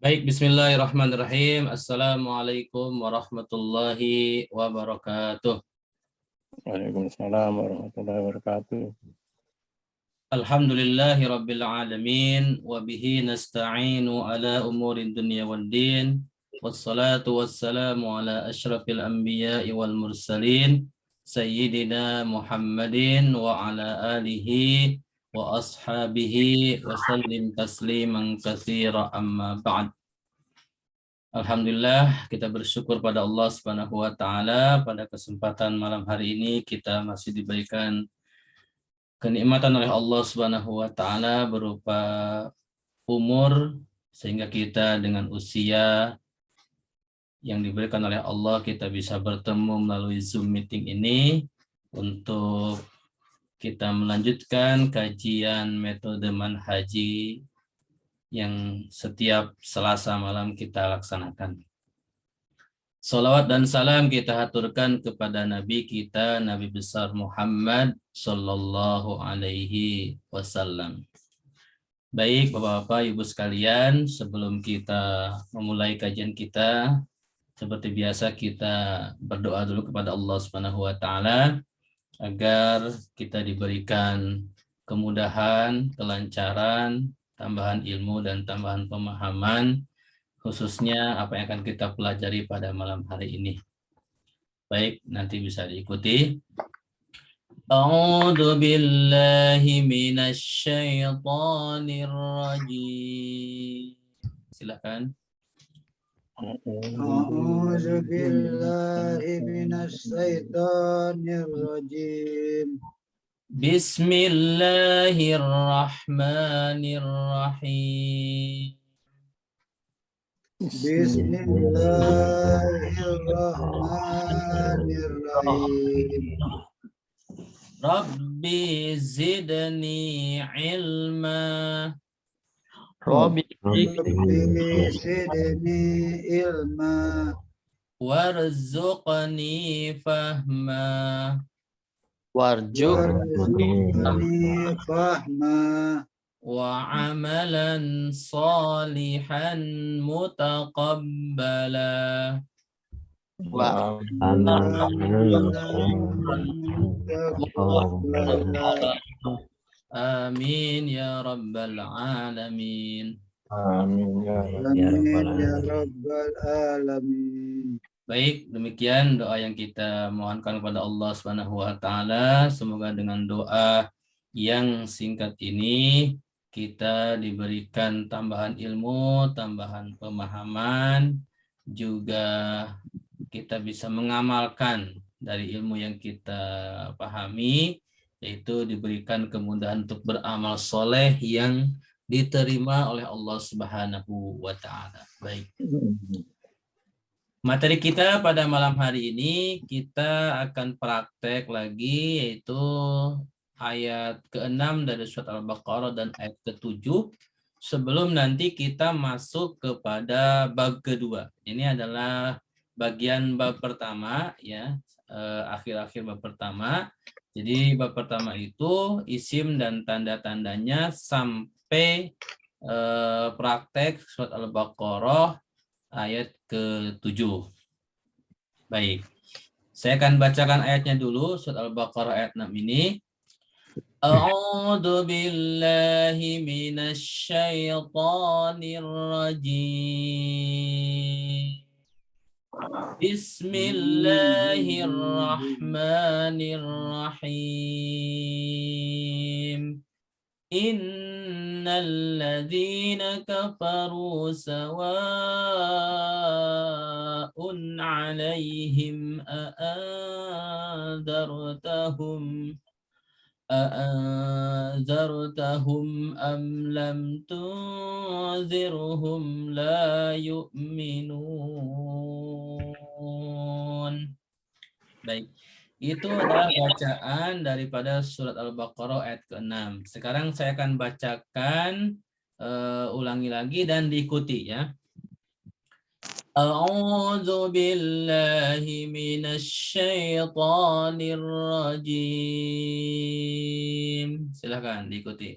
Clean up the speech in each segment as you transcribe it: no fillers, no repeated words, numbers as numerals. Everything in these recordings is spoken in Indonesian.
Baik, bismillahirrahmanirrahim. Assalamualaikum warahmatullahi wabarakatuh. Waalaikumsalam warahmatullahi wabarakatuh. Alhamdulillahi rabbil alamin wa bihi nasta'inu ala umurid dunya waddin. Wassalatu wassalamu ala asyrafil anbiya'i wal mursalin sayyidina Muhammadin wa ala alihi wa ashabihi wa sallim tasliman katsira amma ba'd. Alhamdulillah, kita bersyukur pada Allah Subhanahu wa taala pada kesempatan malam hari ini kita masih diberikan kenikmatan oleh Allah Subhanahu wa taala berupa umur sehingga kita dengan usia yang diberikan oleh Allah kita bisa bertemu melalui Zoom meeting ini untuk kita melanjutkan kajian metode manhaji yang setiap Selasa malam kita laksanakan. Salawat dan salam kita haturkan kepada Nabi kita, Nabi besar Muhammad Sallallahu Alaihi Wasallam. Baik Bapak-Bapak, Ibu sekalian, sebelum kita memulai kajian kita, seperti biasa kita berdoa dulu kepada Allah Subhanahu Wa Taala agar kita diberikan kemudahan, kelancaran, tambahan ilmu dan tambahan pemahaman, khususnya apa yang akan kita pelajari pada malam hari ini. Baik, nanti bisa diikuti. A'udzu billahi minasyaitonir rajim. Silakan. A'udzu billahi minasyaitonir rajim. Bismillahirrahmanirrahim. Bismillahirrahmanirrahim. Rabbi zidni ilma. Rabbi zidni ilma. Warzuqni fahma. Warzuqni fahma. Wa amalan salihan mutaqabbala. Amin ya rabbal alamin. Amin ya rabbal alamin. Baik, demikian doa yang kita mohonkan kepada Allah Subhanahu wa taala. Semoga dengan doa yang singkat ini kita diberikan tambahan ilmu, tambahan pemahaman, juga kita bisa mengamalkan dari ilmu yang kita pahami, yaitu diberikan kemudahan untuk beramal soleh yang diterima oleh Allah Subhanahu wa taala. Baik. Materi kita pada malam hari ini kita akan praktek lagi, yaitu ayat ke-6 dari surat Al-Baqarah dan ayat ke-7 sebelum nanti kita masuk kepada bab kedua. Ini adalah bagian bab pertama, ya, akhir-akhir bab pertama. Jadi bab pertama itu isim dan tanda-tandanya sampai praktek surat Al-Baqarah ayat ke-7. Baik, saya akan bacakan ayatnya dulu, surat Al-Baqarah ayat 6 ini. A'udzu billahi minasyaitonir rajim. Bismillahirrahmanirrahim. Innal ladzina kafaru sawa'un 'alaihim أأنذرتهم أم لم تنذرهم لا يؤمنون. Baik, itu adalah bacaan daripada surat Al-Baqarah ayat ke-6. Sekarang saya akan bacakan ulangi lagi dan diikuti, ya. A'udzu billahi minasyaitonir rajim. Silakan diikuti.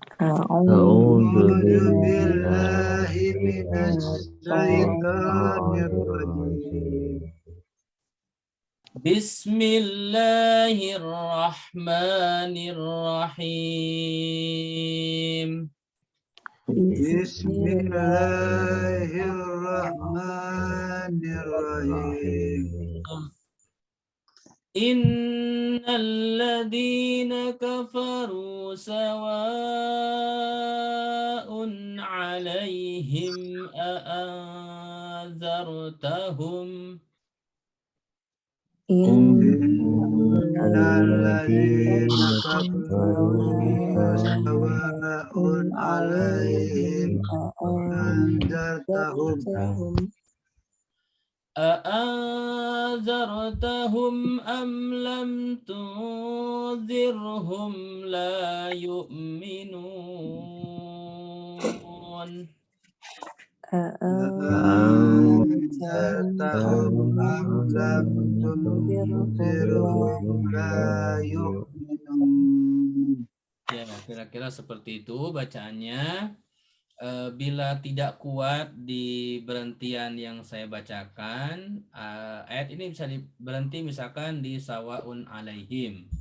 أعوذ أعوذ بالله بالله من من الشيطان الشيطان الرجيم بسم الله الرحمن الرحيم بسم الله الرحمن الرحيم إن الذين كفروا سواء عليهم أأنذرتهم إن إن الذين كفروا سواء عليهم أنذرتهم أأنذرتهم أم لم تنذرهم لا يؤمنون أأنذرتهم أم لم تنذرهم لا يؤمنون. Ya, kira-kira seperti itu bacaannya. Bila tidak kuat di berhentian yang saya bacakan, ayat ini bisa berhenti misalkan di sawaun alaihim.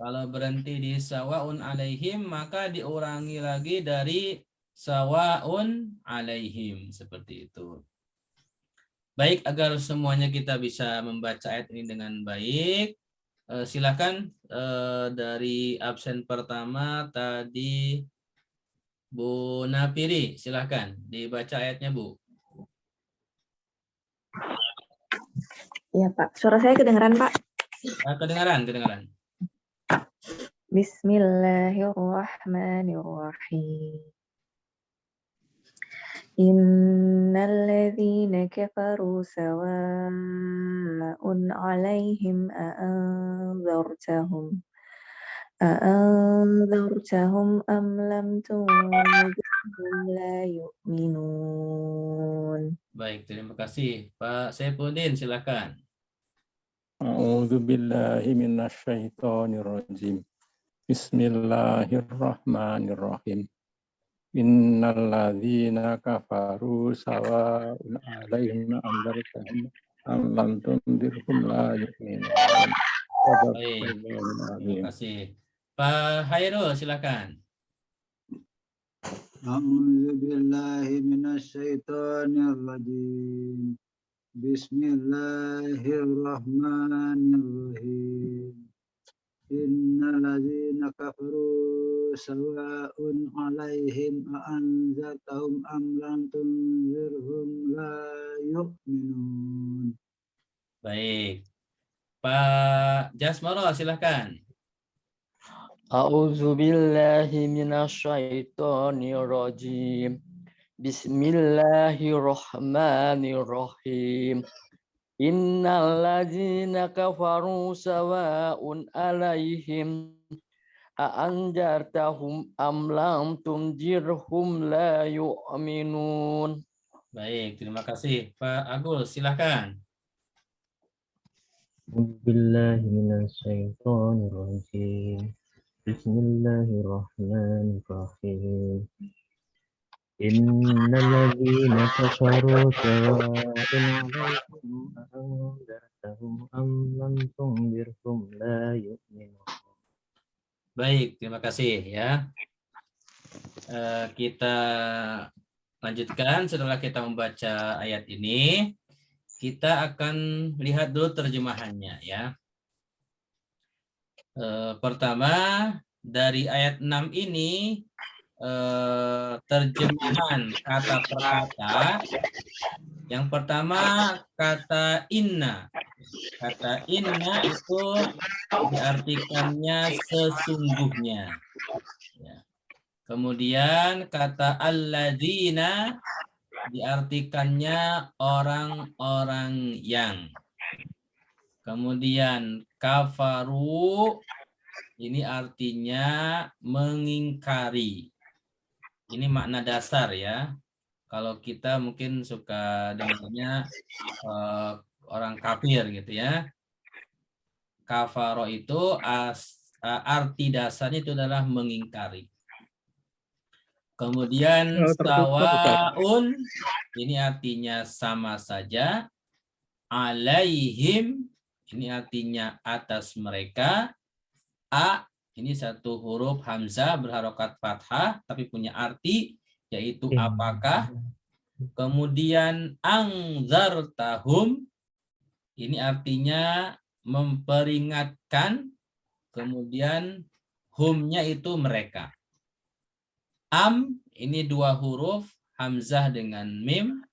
Kalau berhenti di sawaun alaihim, maka diurangi lagi dari sawaun alaihim, seperti itu. Baik, agar semuanya kita bisa membaca ayat ini dengan baik, silakan dari absen pertama tadi Bu Napiri, silakan dibaca ayatnya, Bu. Ya Pak, suara saya kedengeran Pak? Kedengaran. Bismillahirrahmanirrahim. Innalladzina kafaru sawa'un 'alaihim أأنذرتهم أم لم تنذرهم لا يؤمنون. Baik, terima kasih. Pak Saifuddin, silakan. A'udzu billahi minasyaitonir rajim. Bismillahirrahmanirrahim. Innal ladzina kafaru sawa'un 'alaihim anzartahum am lam tunzirhum la yu'minun. Baik, terima kasih. Pak Hairul, silakan. أعوذ بالله من الشيطان الرجيم بسم الله الرحمن الرحيم إن الذين كفروا سواء عليهم أأنذرتهم أم لم تنذرهم لا يؤمنون. Baik. Pak Jasmoro, silakan. A'udzu billahi minasyaitonir rajim. Bismillahirrahmanirrahim. Innal ladzina kafaru sawa'un 'alaihim a'anzartahum am lam tunzirhum la yu'minun. Baik, terima kasih. Pak Agus, silakan. Billahi minasyaitonir rajim. Bismillahirrahmanirrahim. Innal ladzina kafaru sawa'un 'alaihim anzartahum am lam tunzirhum la yu'minun. Baik, terima kasih ya. Kita lanjutkan setelah kita membaca ayat ini. Kita akan lihat dulu terjemahannya ya. Pertama, dari ayat 6 ini terjemahan kata per kata. Yang pertama kata inna. Kata inna itu diartikannya sesungguhnya. Ya. Kemudian kata alladzina diartikannya orang-orang yang. Kemudian kafaru ini artinya mengingkari. Ini makna dasar ya. Kalau kita mungkin suka dengarnya orang kafir gitu ya. Kafaro itu arti dasarnya itu adalah mengingkari. Kemudian Tertutup, Ustaz. sawaun ini artinya sama saja. Alaihim ini artinya atas mereka. A ini satu huruf hamzah berharokat fathah tapi punya arti yaitu apakah. Kemudian angzartahum ini artinya memperingatkan. Kemudian humnya itu mereka. Am ini dua huruf hamzah dengan mim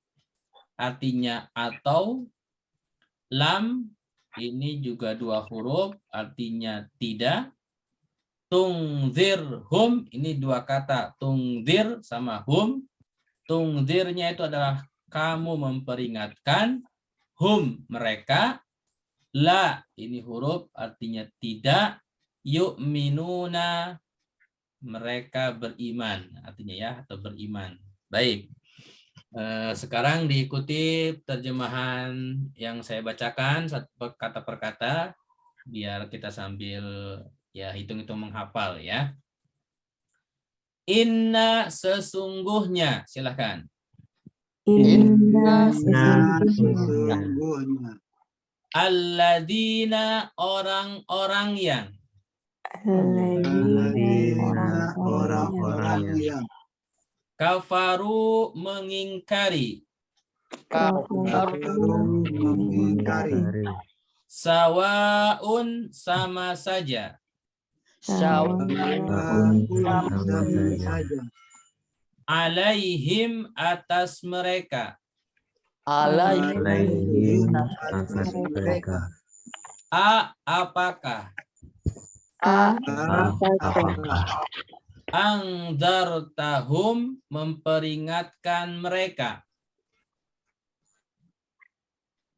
artinya atau. Lam ini juga dua huruf artinya tidak. Tungzirhum ini dua kata tungzir sama hum. Tungzirnya itu adalah kamu memperingatkan. Hum mereka. La ini huruf artinya tidak. Yu'minuna mereka beriman artinya ya atau beriman. Baik. Sekarang diikuti terjemahan yang saya bacakan kata per kata biar kita sambil ya hitung-hitung menghafal ya. Inna sesungguhnya, silakan. Inna Sesungguhnya. Alladzina orang-orang yang. Alladzina orang-orang yang Kafaru mengingkari. kafaru mengingkari. Sawaun sama saja. Sama saja. Alaihim atas mereka. Alaihim atas mereka. Apakah. Apakah Angdartahum memperingatkan mereka.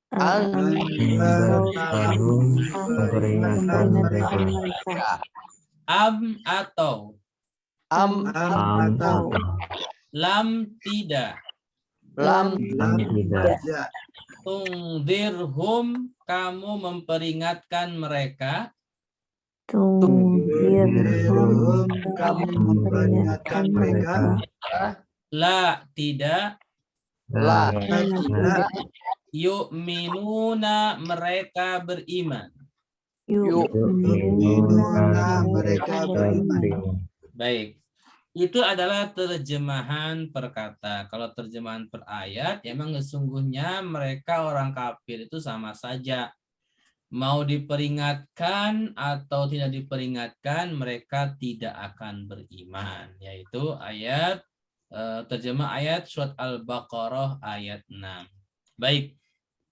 memperingatkan mereka. Am atau. atau Lam tidak. Lam tidak. Tungdirhum kamu memperingatkan mereka. Tungdirhum kamu memperingatkan mereka. La tidak. Tidak Yu'minuna mereka beriman. yu'minuna mereka beriman. Baik. Itu adalah terjemahan per kata. Kalau terjemahan per ayat, emang sesungguhnya mereka orang kafir itu sama saja. Mau diperingatkan atau tidak diperingatkan, mereka tidak akan beriman. Yaitu ayat terjemah ayat surat Al-Baqarah ayat 6. Baik,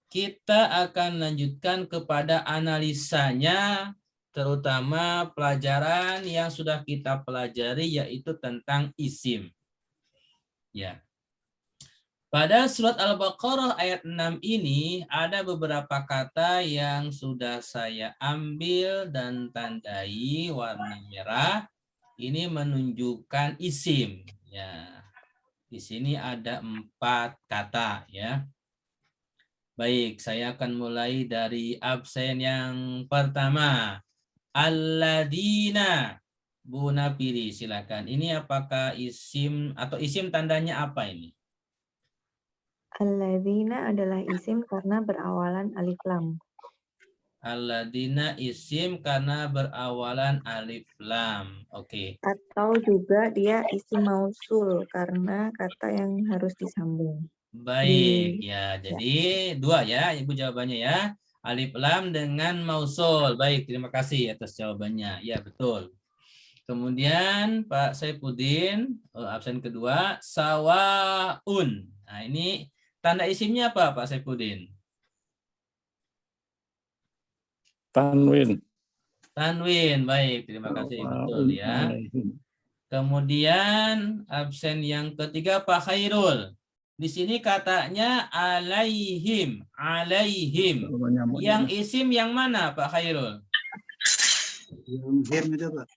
kita akan lanjutkan kepada analisanya, terutama pelajaran yang sudah kita pelajari yaitu tentang isim. Ya. Pada surat Al-Baqarah ayat 6 ini ada beberapa kata yang sudah saya ambil dan tandai warna merah. Ini menunjukkan isim. Ya. Di sini ada 4 kata ya. Baik, saya akan mulai dari absen yang pertama. Alladzina. Bu Napiri, silakan. Ini apakah isim atau isim tandanya apa ini? Alladzina adalah isim karena berawalan alif lam. Alladzina isim karena berawalan alif lam. Oke. Atau juga dia isim mausul karena kata yang harus disambung. Baik, ya. Jadi dua ya, Ibu jawabannya ya. Alif lam dengan mausul. Baik, terima kasih atas jawabannya. Ya, betul. Kemudian Pak Saifuddin, absen kedua, sawaun. Nah, ini tanda isimnya apa Pak Saifuddin? Tanwin. Tanwin, baik, terima kasih, betul ya. Kemudian absen yang ketiga Pak Khairul. Di sini katanya alaihim, alaihim. Yang isim yang mana Pak Khairul? Yang him itu Pak.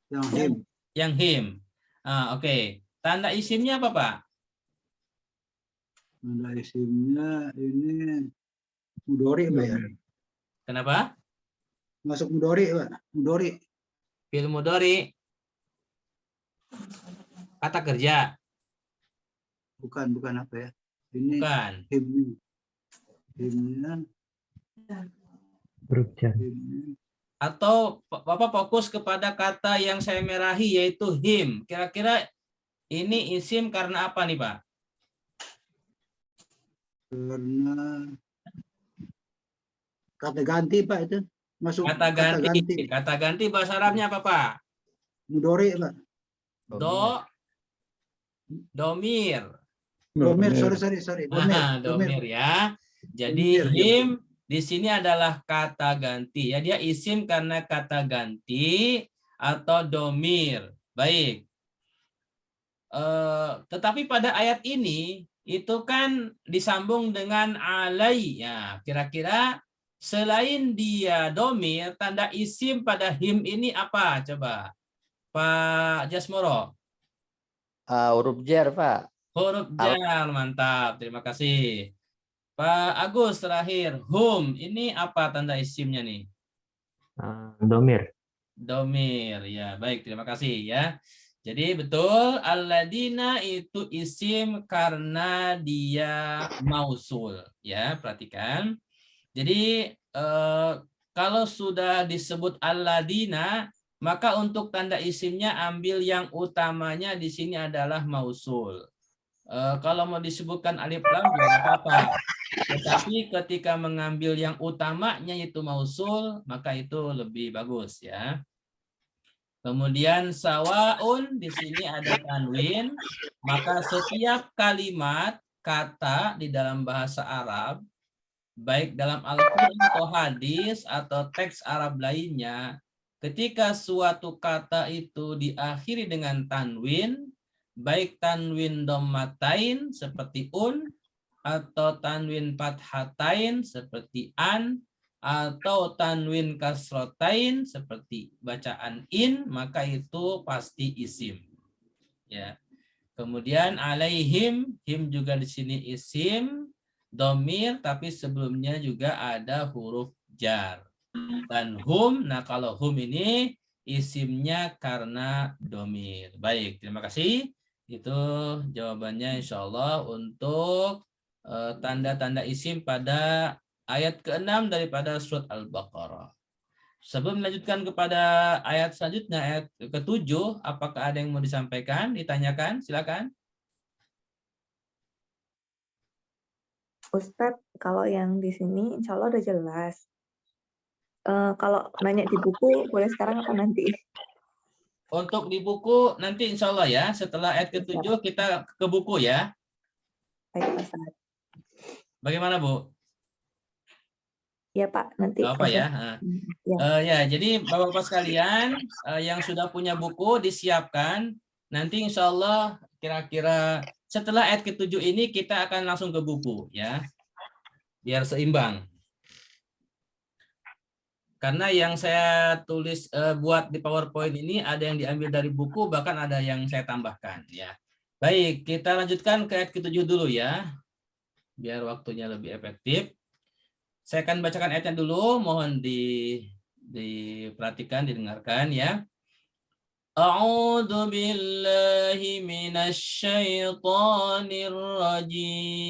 Yang him. Yang him. Oke. Tanda isimnya apa Pak? Tanda isimnya ini mudori Pak ya. Kenapa? Masuk mudori Pak. Mudori. Fil mudhari. Kata kerja. Bukan apa ya? Ini Bukan. himnya. Huruf jar. Atau Bapak fokus kepada kata yang saya merahi yaitu him. Kira-kira ini isim karena apa nih Pak? Karena kata ganti Pak itu. Masuk Kata ganti. Kata ganti bahasa Arabnya apa Pak? Mudore Pak. Domir. Domir, sorry. Domir ya. Jadi Domir, him di sini adalah kata ganti. Ya, dia isim karena kata ganti atau domir. Baik. Tetapi pada ayat ini itu kan disambung dengan alai. Ya, kira-kira selain dia domir, tanda isim pada him ini apa? Coba, Pak Jasmoro. Huruf jar, Pak. Huruf jar, mantap. Terima kasih. Pak Agus terakhir, hum. Ini apa tanda isimnya nih? Domir. Domir. Ya, baik. Terima kasih ya. Jadi betul, alladina itu isim karena dia mausul. Ya, perhatikan. Jadi kalau sudah disebut alladina, maka untuk tanda isimnya ambil yang utamanya di sini adalah mausul. Kalau mau disebutkan alif lam juga apa-apa. Tetapi ketika mengambil yang utamanya itu mausul, maka itu lebih bagus ya. Kemudian sawaun di sini ada tanwin, maka setiap kalimat kata di dalam bahasa Arab, baik dalam Al-Qur'an atau hadis atau teks Arab lainnya, ketika suatu kata itu diakhiri dengan tanwin, baik tanwin dhammatain seperti atau tanwin fathatain seperti an, atau tanwin kasrotain seperti bacaan in, maka itu pasti isim. Ya. Kemudian alaihim, him juga di sini isim, domir, tapi sebelumnya juga ada huruf jar. Dan hum, nah kalau hum ini isimnya karena domir. Baik, terima kasih. Itu jawabannya insya Allah untuk tanda-tanda isim pada ayat ke-6 daripada surat Al-Baqarah. Sebelum melanjutkan kepada ayat selanjutnya, ayat ke-7, apakah ada yang mau disampaikan, ditanyakan? Silakan. Ustadz, kalau yang di sini insya Allah udah jelas. Kalau nanya di buku, boleh sekarang atau nanti? Untuk di buku, nanti insya Allah ya, setelah ayat ke-7 kita ke buku ya. Baik, Ustadz. Bagaimana Bu? Ya Pak, nanti. Apa ya? Ya, jadi Bapak-Bapak sekalian yang sudah punya buku disiapkan. Nanti insya Allah kira-kira setelah ayat ke-7 ini kita akan langsung ke buku ya. Biar seimbang. Karena yang saya tulis buat di PowerPoint ini ada yang diambil dari buku, bahkan ada yang saya tambahkan ya. Baik, kita lanjutkan ke ayat ke-7 dulu ya. Biar waktunya lebih efektif. Saya akan bacakan ayatnya dulu, mohon diperhatikan, didengarkan ya. A'udzu billahi minasy syaithanir rajim.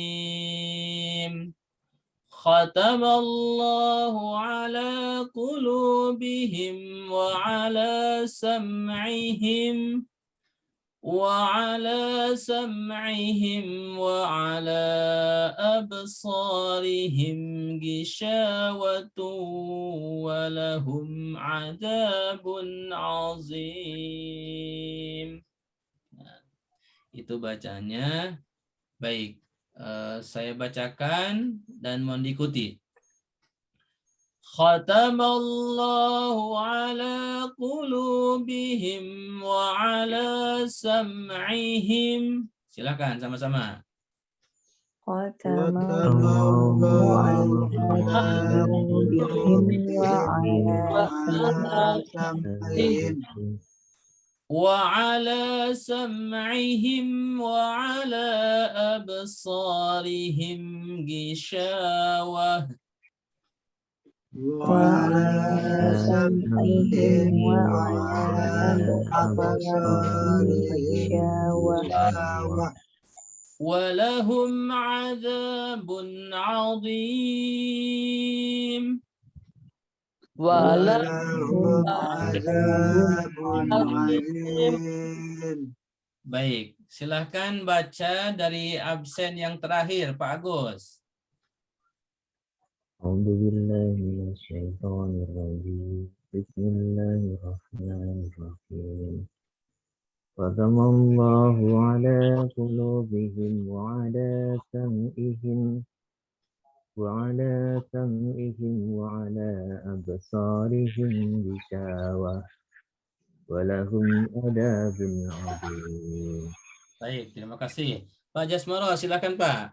Khatamallahu ala qulubihim wa ala sam'ihim وعلى سمعهم وعلى أبصارهم غشاوة ولهم عذاب عظيم. Nah, itu bacanya. Baik, saya bacakan dan mohon diikuti. Khatamallahu ala qulubihim wa ala sam'ihim. Silakan sama-sama. Khatamallahu ala qulubihim wa ala sam'ihim. وعلى سمعهم وعلى أبصارهم غشاوة وعلى سمعهم وعلى أبصارهم غشاوة غشاوة ولهم عذاب عظيم. ولهم عذاب عظيم. Baik, silahkan baca dari absen yang terakhir, Pak Agus. أعوذ بالله من الشيطان الرجيم بسم الله الرحمن الرحيم ختم الله على قلوبهم وعلى سمعهم وعلى أبصارهم غشاوة ولهم عذاب عظيم. Baik, terima kasih. Pak Jasmoro, silakan Pak.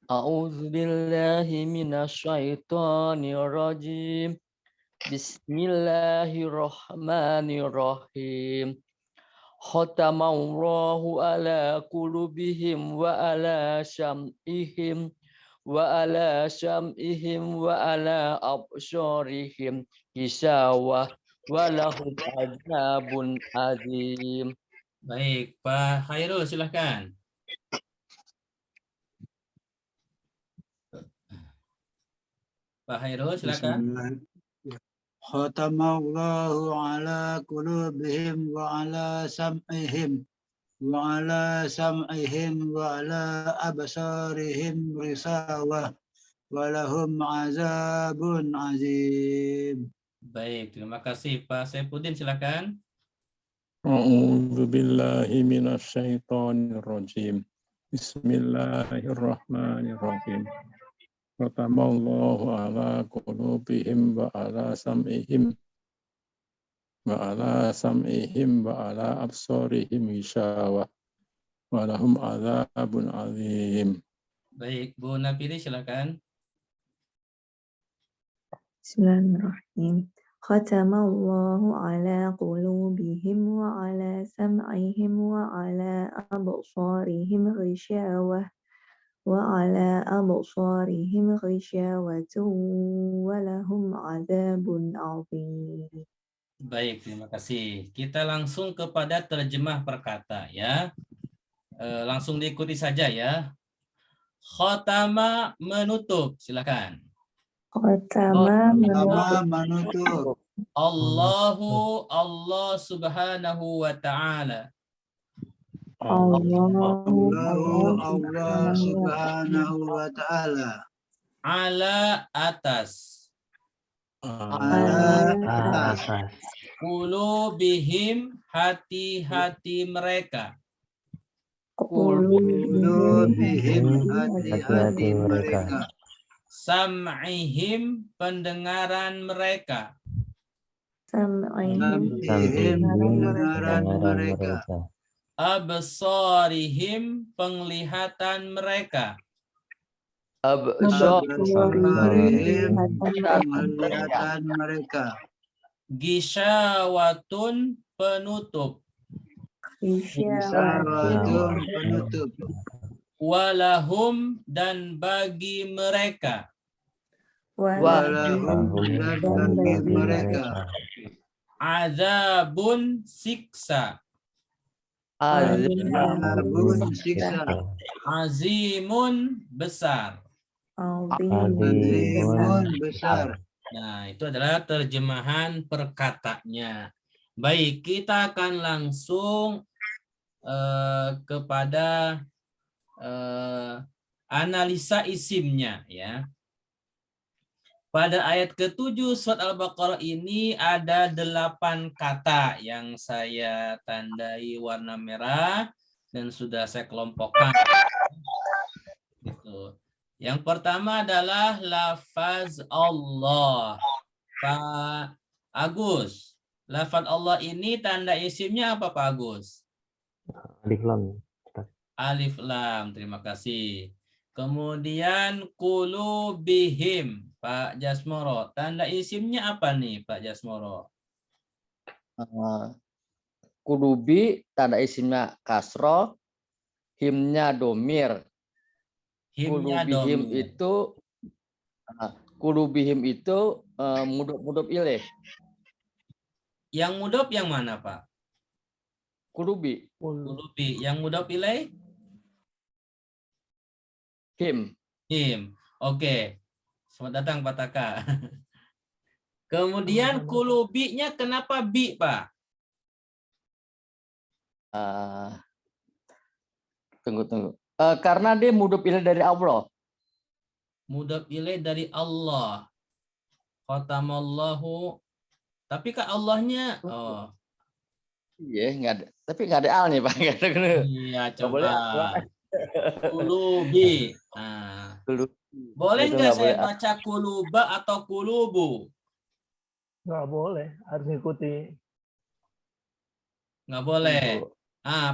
A'udzu billahi minasyaitonir rajim. Bismillahirrahmanirrahim. Khatamallahu ala qulubihim wa ala sam'ihim wa ala absarihim gisawah wa lahum adzabun azim. Baik, Pak Khairul, silakan. Pak Khairul, silakan. Khatamallahu ala qulubihim wa ala sam'ihim wa ala absarihim ghisawah wa lahum azabun azim. Baik, terima kasih. Pak Saifuddin, silakan. A'udzu billahi minasyaitonir rajim. Bismillahirrahmanirrahim. Khatamallahu ala qulubihim wa ala sam'ihim wa ala absarihim gishawah wa lahum adzabun azim. Baik, Bu Nabili, silakan. Bismillahirrahmanirrahim. Khatamallahu ala qulubihim wa ala sam'ihim wa ala absarihim ghishawah wa ala absarihim ghishawatun wa lahum adzabun adzim. Baik, terima kasih. Kita langsung kepada terjemah perkata ya. Langsung diikuti saja ya. Khotama, menutup, silakan. Khatama Menutup. Allah subhanahu wa ta'ala. Allah subhanahu wa ta'ala. Ala atas. Ala Atas Qulubihim, hati-hati mereka. qulubihim, hati-hati mereka. Sam'ihim, pendengaran mereka. sam'ihim Pendengaran mereka. Absarihim, penglihatan mereka. Absarihim, penglihatan mereka. Gisyawatun, penutup. Gisawatun, penutup. Walahum, dan bagi mereka. Walahum, dan bagi mereka. Azabun, siksa. Azabun, siksa. Azimun, besar. Azimun, besar. Nah, itu adalah terjemahan perkataannya. Baik, kita akan langsung kepada analisa isimnya ya. Pada ayat ke-7 surat Al-Baqarah ini ada 8 kata yang saya tandai warna merah dan sudah saya kelompokkan. Gitu. Yang pertama adalah lafaz Allah. Pak Agus, lafaz Allah ini tanda isimnya apa Pak Agus? alif lam. Alif lam, terima kasih. Kemudian qulubihim, Pak Jasmoro. Tanda isimnya apa nih Pak Jasmoro? Qulubi tanda isimnya kasroh, himnya domir. Himnya Qulubihim domir. itu Kulubihim itu mudhof ilaih. Yang mudhof yang mana, Pak? Kulubi, Kulubi. Yang mudhof ilaih? him. Him. Oke. Selamat datang Pak Taka. Kemudian kulubinya kenapa bi, Pak? Tunggu. Karena dia mudhof ilaih dari Allah. Mudhof ilaih dari Allah. Khatamallahu. Tapi Kak Allahnya Iya, nggak ada. Tapi nggak ada al nih, Pak. Nggak ada. iya, Nggak boleh. coba. Kulubi. Nah, Kulubi. boleh Itu nggak nggak saya boleh. baca kuluba atau kulubu? Nggak boleh, harus ngikuti. Nggak boleh.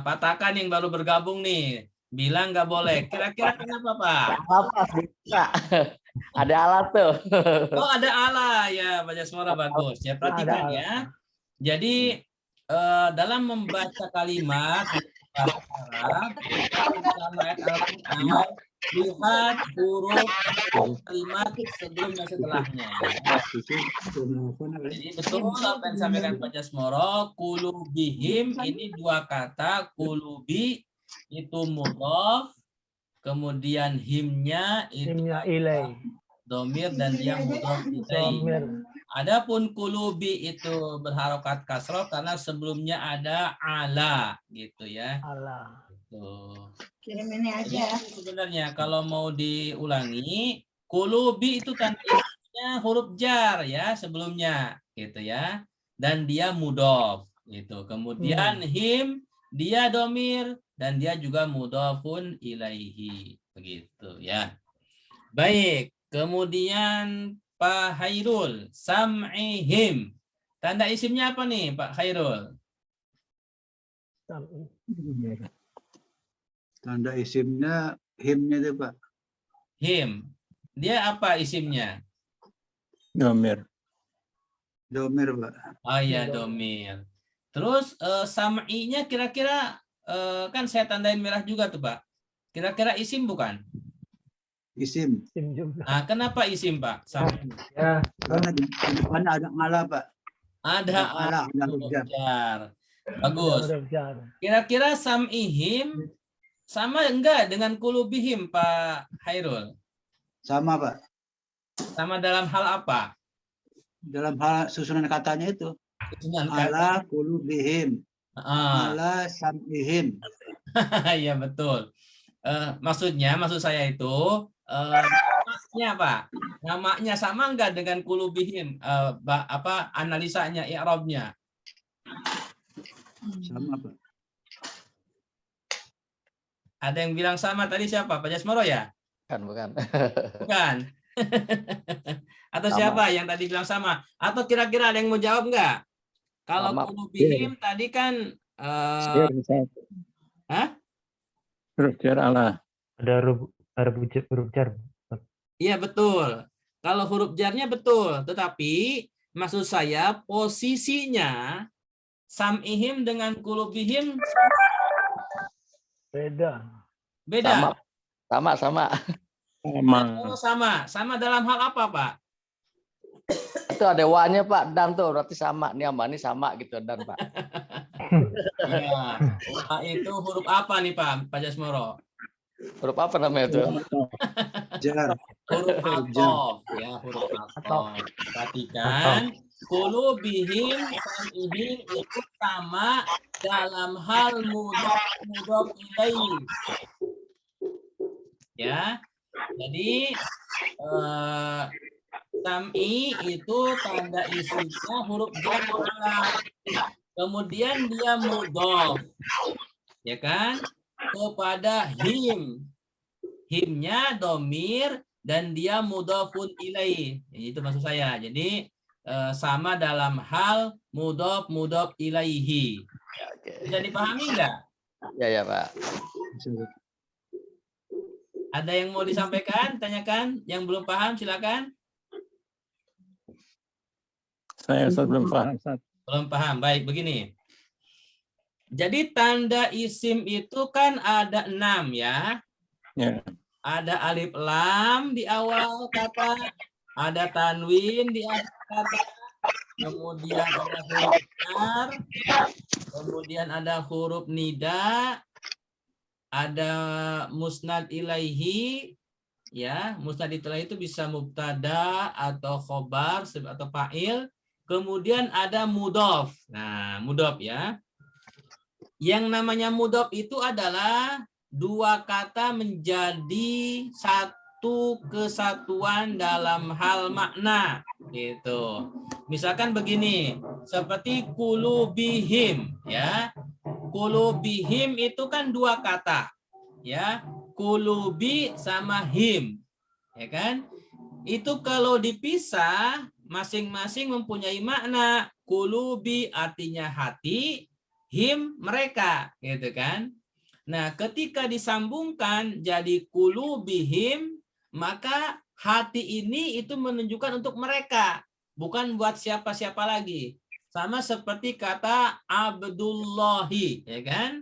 Pak Takan yang baru bergabung nih, bilang nggak boleh. Kira-kira kenapa, Pak? Apa sih? Ada alat tuh. Oh, ada Allah ya, baca suara bagus. Ya, perhatikan Ada ya. Jadi dalam membaca kalimat di bahasa Arab, dalam ayat Al-Quran, lihat huruf kalimat sebelum dan setelahnya. Jadi betul apa yang disampaikan Pak Jasmoro, kulubihim ini dua kata, kulubi itu mudhof, kemudian himnya itu Himnya ilai. domir dan dia mudhof ilaih. Domir. Adapun kulubi itu berharokat kasroh karena sebelumnya ada ala gitu ya. Allah. Tuh. Kirim ini aja. Jadi sebenarnya kalau mau diulangi, kulubi itu tandanya huruf jar ya sebelumnya gitu ya. Dan dia mudhof gitu. Kemudian him dia domir dan dia juga mudhofun ilaihi begitu ya. Baik, kemudian Pak Hairul, sam'ihim. Tanda isimnya apa nih Pak Hairul? Tanda isimnya himnya itu Pak. Him. Dia apa isimnya? Domir. Domir Pak. Oh iya, domir. Terus sam'inya kira-kira kan saya tandain merah juga tuh Pak. Kira-kira isim bukan? Isim. Sim juga. Nah, kenapa isim Pak? Sam'i. Ya, Karena di depannya ada ala Pak. Ada ala, ada huruf jar. jar. Bagus. huruf jar. Kira-kira sam'ihim sama enggak dengan kulubihim Pak Hairul? Sama Pak. Sama dalam hal apa? Dalam hal susunan katanya itu. Dengan Ala kulubihim. Ala sam'ihim. Iya betul. Maksud saya itu namanya Pak. Namanya sama enggak dengan kulubihim? Analisanya, i'rabnya? Sama Pak. Ada yang bilang sama tadi siapa? Pak Jasmoro ya? Bukan. Bukan. Atau Sama. siapa yang tadi bilang sama? Atau kira-kira ada yang mau jawab enggak? Kalau Sama. kulubihim tadi kan Huruf jar Allah. Ada huruf jar. Iya betul. Kalau huruf jarnya betul, tetapi maksud saya posisinya sam'ihim dengan kulubihim Beda. beda. Sama. Sama dalam hal apa, Pak? Itu ada wa-nya Pak, dan tuh berarti sama. Nih sama ini sama gitu dan Pak. Ya. Itu huruf apa nih, Pak Jasmoro? Huruf apa namanya itu? Jar. Huruf atof, ya, huruf atof. Perhatikan, kulubihim sam'ihim itu sama dalam hal mudhof ilaih. Ya. Jadi sam'i itu tanda isinya huruf jar ala. Kemudian dia mudhof. Ya kan? Kepada him. Himnya domir dan dia mudhofun ilaih. Itu maksud saya. Jadi sama dalam hal mudhof ilaihi. Bisa dipahami enggak? Ya Pak. Ada yang mau disampaikan? Tanyakan. Yang belum paham silakan. Saya belum paham. Belum paham. Baik, begini. Jadi tanda isim itu kan ada 6 ya. Ya. ada alif lam di awal kata, ada tanwin di akhir kata, kemudian ada huruf jar, kemudian ada huruf nida, ada musnad ilaihi, ya, musnad ilaihi itu bisa mubtada atau khobar atau fa'il, kemudian ada mudhof. Nah, mudhof ya. Yang namanya mudhof itu adalah dua kata menjadi satu kesatuan dalam hal makna, gitu. Misalkan begini, seperti kulubihim, ya. Kulubihim itu kan dua kata, ya. Kulubi sama him, ya kan? Itu kalau dipisah masing-masing mempunyai makna. Kulubi artinya hati, him mereka, gitu kan? Nah, ketika disambungkan jadi kulubihim, maka hati ini itu menunjukkan untuk mereka, bukan buat siapa-siapa lagi. Sama seperti kata Abdullahi, ya kan?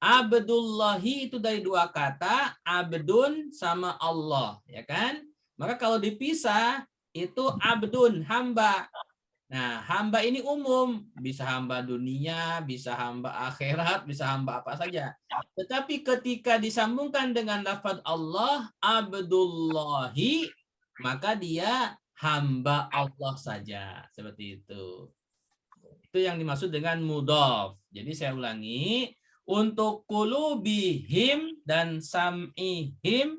Abdullahi itu dari dua kata, abdun sama Allah, ya kan? Maka kalau dipisah itu abdun, hamba. Nah, hamba ini umum, bisa hamba dunia, bisa hamba akhirat, bisa hamba apa saja. Tetapi ketika disambungkan dengan lafaz Allah, Abdullahi, maka dia hamba Allah saja. Seperti itu. Itu yang dimaksud dengan mudhof. Jadi saya ulangi, untuk kulubihim dan sam'ihim,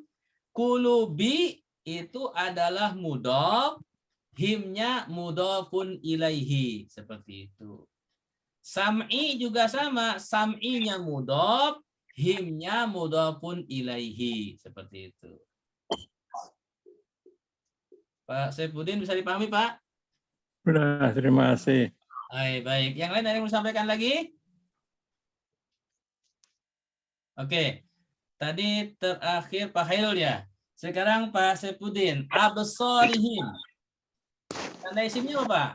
kulubi itu adalah mudhof, himnya mudhofun ilaihi, seperti itu. Sam'i juga sama, sam'inya mudhof, himnya mudhofun ilaihi, seperti itu. Pak Saifuddin bisa dipahami, Pak? Sudah, terima kasih. Baik. Yang lain ada yang mau sampaikan lagi? Oke. Tadi terakhir Pak Hairul ya. Sekarang Pak Saifuddin, absarihim. Tanda isimnya apa, Pak?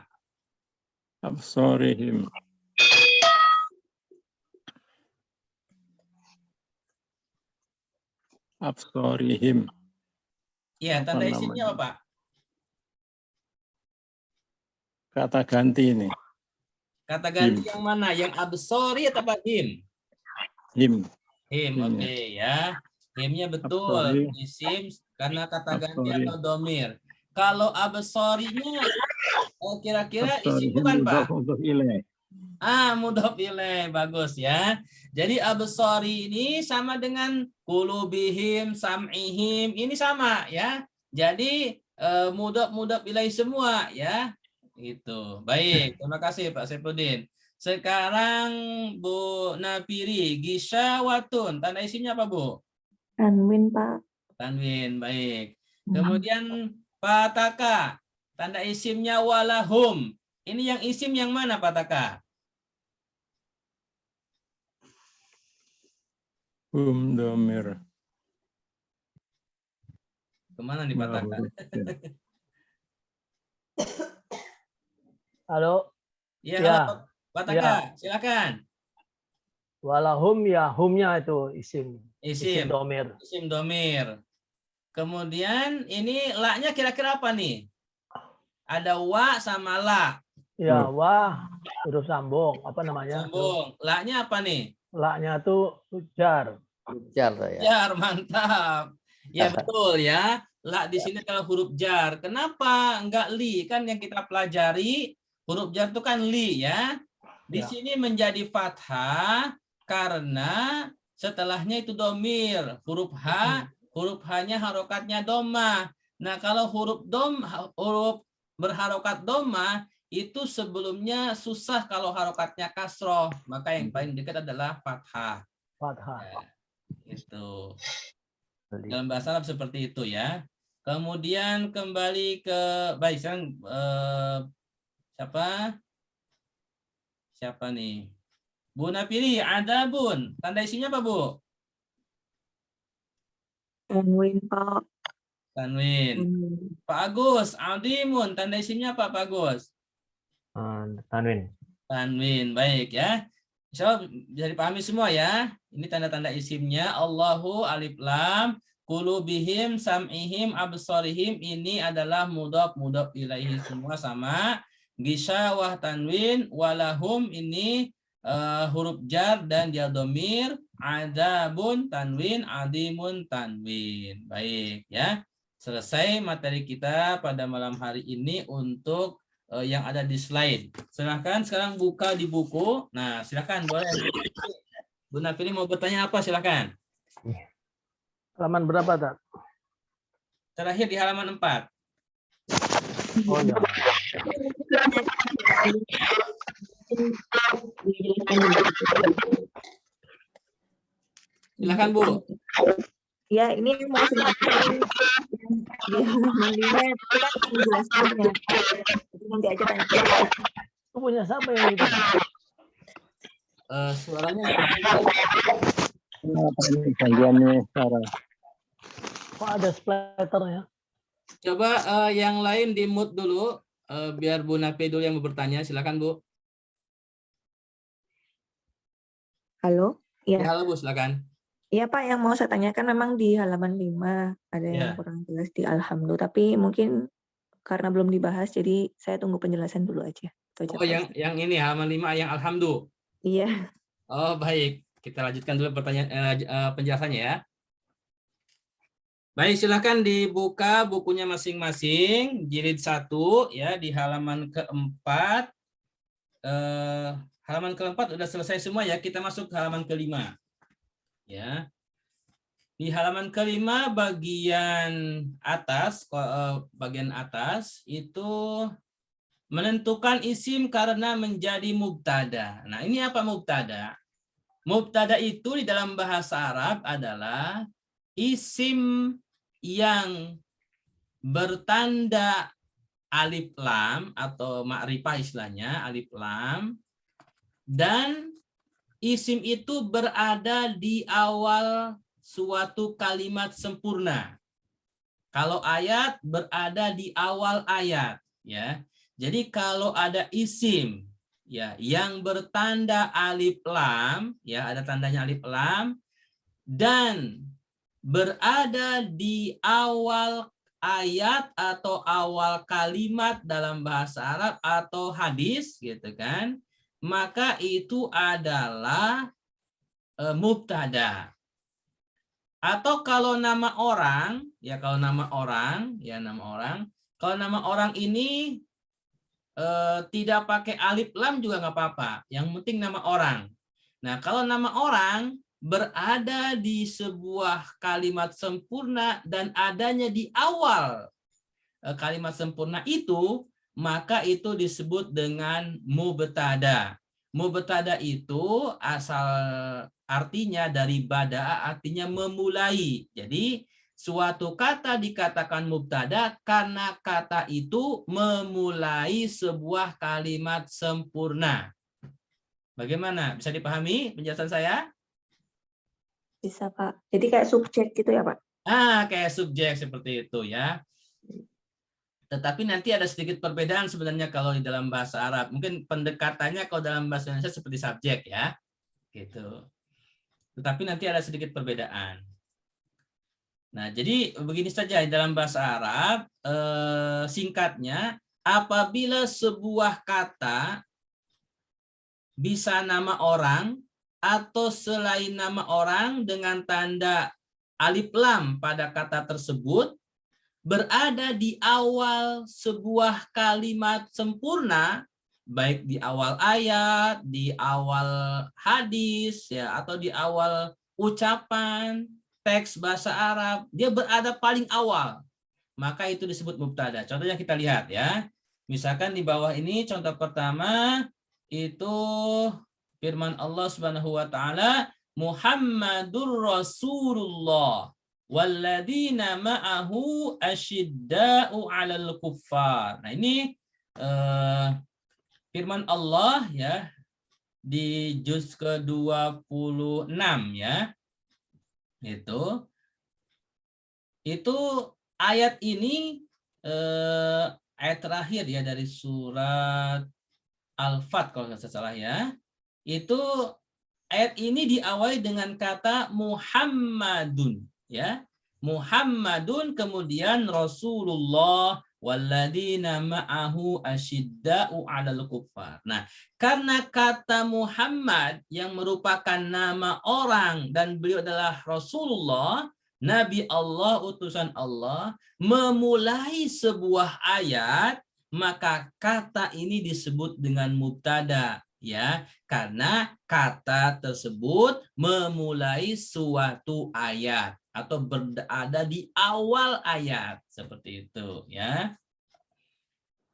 Absorihim. Absorihim. Iya, Apa tanda isimnya namanya? apa, Pak? Kata ganti ini. Kata ganti yang mana? Yang absori atau Pak him? Him. Him, Himnya. oke ya. Himnya betul. Absori. Isim karena kata ganti Absori. atau domir. Kalau absorinya kira-kira isim Absorihim bukan, Pak? mudhof ilaih. Mudhof ilaih, bagus ya. Jadi absori ini sama dengan kulubihim, sam'ihim, ini sama ya. Jadi mudhof ilaih semua ya. Itu. Baik, terima kasih Pak Saifuddin. Sekarang Bu Napiri, Gisyawatun, tanda isimnya apa, Bu? Tanwin, Pak. Tanwin, baik. Kemudian Pak Taka, tanda isimnya walahum. Ini yang isim yang mana, Pak Taka? Domir. Kemana nih Pak Taka? Halo, Ya, Ya. halo, Pak Taka, silakan. walahum ya humnya itu isim Isim, domir. isim domir. Kemudian ini la-nya kira-kira apa nih? Ada wa sama la. Ya, wah huruf sambung apa namanya? Sambung. La-nya apa nih? La-nya tuh jar. Jar saya. Jar, mantap. Ya betul ya. La di sini adalah huruf jar. Kenapa enggak li? Kan yang kita pelajari huruf jar itu kan li ya. Di Ya. sini menjadi fathah karena setelahnya itu domir. Huruf H, huruf H-nya harokatnya domah. Nah, kalau huruf berharokat domah itu sebelumnya susah kalau harokatnya kasroh. Maka yang paling dekat adalah fathah. Fathah. Ya, itu. Dalam bahasa Arab seperti itu ya. Kemudian kembali ke baik sekarang siapa nih? Bu Napiri, ada bun. Tanda isinya apa, Bu? Tanwin, Pak. Tanwin. Pak Agus, adimun. Tanda isinya apa, Pak Agus? Tanwin. Tanwin, baik ya. Insya Allah bisa dipahami semua ya. Ini tanda-tanda isimnya. Allahu, alif lam, qulubihim, sam'ihim, absarihim, ini adalah mudhaf ilaihi semua sama. Gisyawah tanwin, walahum ini huruf jar dan dia domir, adabun tanwin, adimun tanwin. Baik ya. Selesai materi kita pada malam hari ini untuk yang ada di slide. Silakan sekarang buka di buku. Nah, silakan boleh. Bu Nafili mau bertanya apa? Silakan. Halaman berapa, Tak? Terakhir di halaman 4. Oh ya. Silakan Bu. Ya, ini yang mau saya tanyakan di halaman 5 itu kan penjelasannya. Jadi nanti aja tanya. Itu punya siapa yang itu? Suaranya Kenapa ini gangguannya Sarah? Kok ada splatternya? coba yang lain di mute dulu biar Bu Nafi dulu yang mau bertanya. Silakan Bu. Halo? Ya, Ya. halo Bu, silakan. Iya Pak, yang mau saya tanyakan memang di halaman 5 ada yang Ya. kurang jelas di Alhamdulillah, tapi mungkin karena belum dibahas jadi saya tunggu penjelasan dulu aja. Itu aja, Oh, Pak yang Ustadz. ini halaman 5 yang alhamdulillah. Iya. Oh, baik. Kita lanjutkan dulu pertanyaan penjelasannya ya. Baik, silakan dibuka bukunya masing-masing, jilid 1 ya di halaman keempat. Halaman keempat udah selesai semua ya. Kita masuk ke halaman kelima. Ya. Di halaman kelima bagian atas itu menentukan isim karena menjadi mubtada. Nah, ini apa mubtada? Mubtada itu di dalam bahasa Arab adalah isim yang bertanda alif lam atau ma'rifah istilahnya alif lam, dan isim itu berada di awal suatu kalimat sempurna. Kalau ayat berada di awal ayat, ya. Jadi kalau ada isim ya yang bertanda alif lam, ya ada tandanya alif lam dan berada di awal ayat atau awal kalimat dalam bahasa Arab atau hadis gitu kan, maka itu adalah mubtada. Atau kalau nama orang, kalau nama orang ini tidak pakai alif lam juga nggak apa-apa. Yang penting nama orang. Nah, kalau nama orang berada di sebuah kalimat sempurna dan adanya di awal kalimat sempurna itu, maka itu disebut dengan mubtada. Mubtada itu asal artinya dari bada'a, artinya memulai. Jadi suatu kata dikatakan mubtada karena kata itu memulai sebuah kalimat sempurna. Bagaimana? Bisa dipahami penjelasan saya? Bisa Pak. Jadi kayak subjek gitu ya Pak? Kayak subjek seperti itu ya. Tetapi nanti ada sedikit perbedaan sebenarnya kalau di dalam bahasa Arab. Mungkin pendekatannya kalau dalam bahasa Indonesia seperti subjek ya. Gitu. Tetapi nanti ada sedikit perbedaan. Nah, jadi begini saja dalam bahasa Arab, singkatnya, apabila sebuah kata bisa nama orang atau selain nama orang dengan tanda alif lam pada kata tersebut, berada di awal sebuah kalimat sempurna, baik di awal ayat, di awal hadis, ya, atau di awal ucapan, teks bahasa Arab, dia berada paling awal, maka itu disebut mubtada. Contohnya kita lihat ya, misalkan di bawah ini contoh pertama itu firman Allah Subhanahu wa taala, Muhammadur Rasulullah walladzina ma'ahu asyidda'u 'alal kuffar. Nah, ini firman Allah ya di juz ke-26 ya. Itu ayat ini ayat terakhir ya dari surat Al-Fat kalau nggak salah ya. Itu ayat ini diawali dengan kata Muhammadun ya. Muhammadun kemudian Rasulullah walladzina ma'ahu asyidda'u 'alal kuffar. Nah, karena kata Muhammad yang merupakan nama orang dan beliau adalah Rasulullah, Nabi Allah, utusan Allah, memulai sebuah ayat, maka kata ini disebut dengan mubtada, ya, karena kata tersebut memulai suatu ayat atau berada di awal ayat, seperti itu, ya.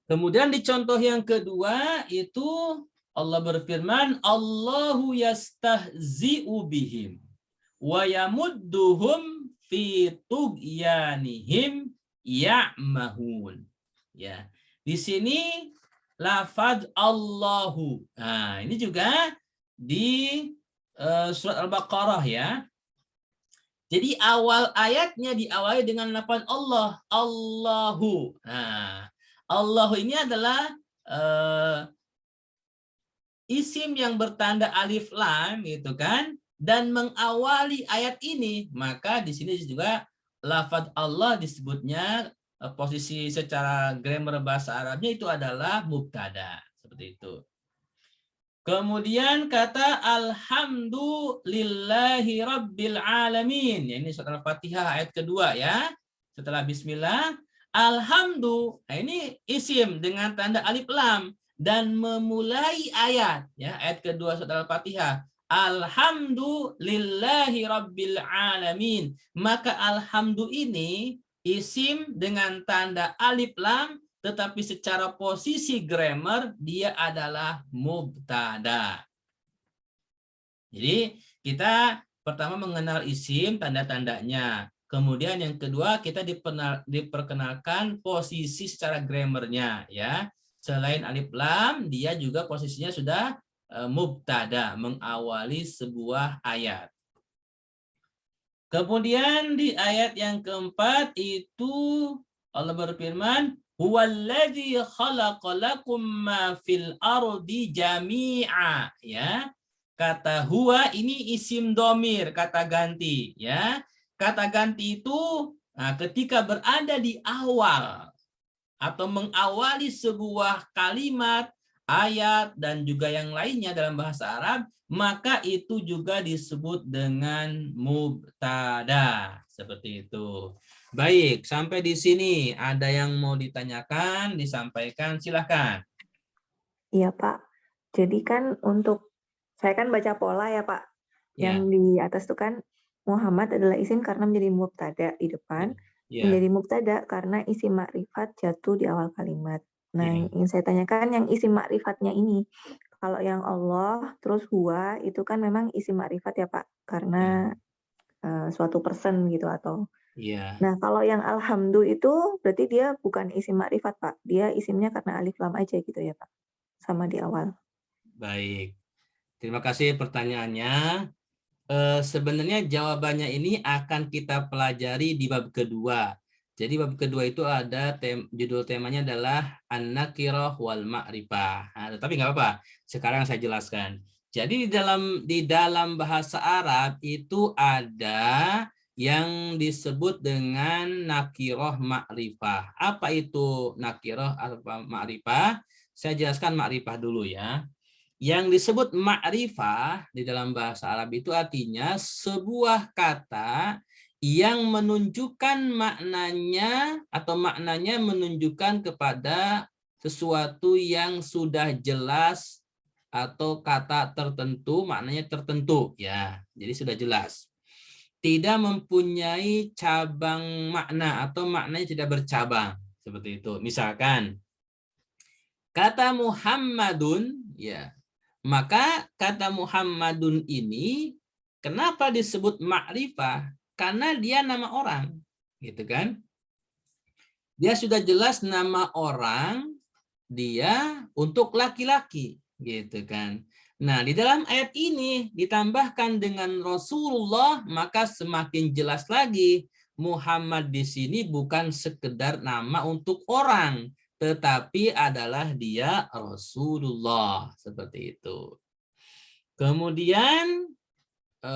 Kemudian di contoh yang kedua itu Allah berfirman, Allahu yastahzi'u bihim wa yamudduhum fi tughyanihim ya'mahun. Ya. Di sini lafaz Allahu. Nah, ini juga di surat Al-Baqarah, ya. Jadi awal ayatnya diawali dengan lafaz Allah, Allahu. Nah, Allah ini adalah isim yang bertanda alif lam, gitu kan, dan mengawali ayat ini, maka di sini juga lafaz Allah disebutnya posisi secara grammar bahasa Arabnya itu adalah mubtada, seperti itu. Kemudian kata alhamdulillahi rabbil alamin. Ya, ini surat Al-Fatihah ayat kedua, ya. Setelah bismillah, alhamdu. Nah, ini isim dengan tanda alif lam dan memulai ayat, ya, ayat kedua surat Al-Fatihah. Alhamdulillahi rabbil alamin. Maka alhamdu ini isim dengan tanda alif lam, tetapi secara posisi grammar dia adalah mubtada. Jadi kita pertama mengenal isim, tanda-tandanya. Kemudian yang kedua kita diperkenalkan posisi secara grammarnya, ya. Selain alif lam, dia juga posisinya sudah mubtada, mengawali sebuah ayat. Kemudian di ayat yang keempat itu Allah berfirman, huwallazi khalaqalakum ma fil ardi jami'a, ya. Kata huwa ini isim domir, kata ganti, ya. Kata ganti itu ketika berada di awal atau mengawali sebuah kalimat, ayat dan juga yang lainnya dalam bahasa Arab, maka itu juga disebut dengan mubtada, seperti itu. Baik, sampai di sini ada yang mau ditanyakan, disampaikan, silakan. Iya, Pak. Jadi kan untuk saya kan baca pola ya, Pak. Yang di atas itu kan Muhammad adalah isim karena menjadi mubtada di depan, menjadi mubtada karena isim makrifat jatuh di awal kalimat. Nah, yang ingin saya tanyakan yang isim makrifatnya ini. Kalau yang Allah terus huwa itu kan memang isim makrifat ya, Pak, karena suatu person gitu atau Nah, kalau yang alhamdu itu berarti dia bukan isim makrifat, Pak. Dia isimnya karena alif lam aja gitu ya, Pak. Sama di awal. Baik. Terima kasih pertanyaannya. Sebenarnya jawabannya ini akan kita pelajari di bab kedua. Jadi bab kedua itu ada judul temanya adalah an-nakirah wal ma'rifah. Nah, tapi nggak apa-apa. Sekarang saya jelaskan. Jadi di dalam bahasa Arab itu ada yang disebut dengan nakirah ma'rifah. Apa itu nakirah atau ma'rifah? Saya jelaskan ma'rifah dulu, ya. Yang disebut ma'rifah di dalam bahasa Arab itu artinya sebuah kata yang menunjukkan maknanya atau maknanya menunjukkan kepada sesuatu yang sudah jelas atau kata tertentu maknanya tertentu, ya. Jadi sudah jelas. Tidak mempunyai cabang makna atau maknanya tidak bercabang, seperti itu. Misalkan kata Muhammadun, ya. Maka kata Muhammadun ini kenapa disebut ma'rifah? Karena dia nama orang, gitu kan? Dia sudah jelas nama orang, dia untuk laki-laki, gitu kan? Nah, di dalam ayat ini ditambahkan dengan Rasulullah, maka semakin jelas lagi Muhammad di sini bukan sekedar nama untuk orang, tetapi adalah dia Rasulullah, seperti itu. Kemudian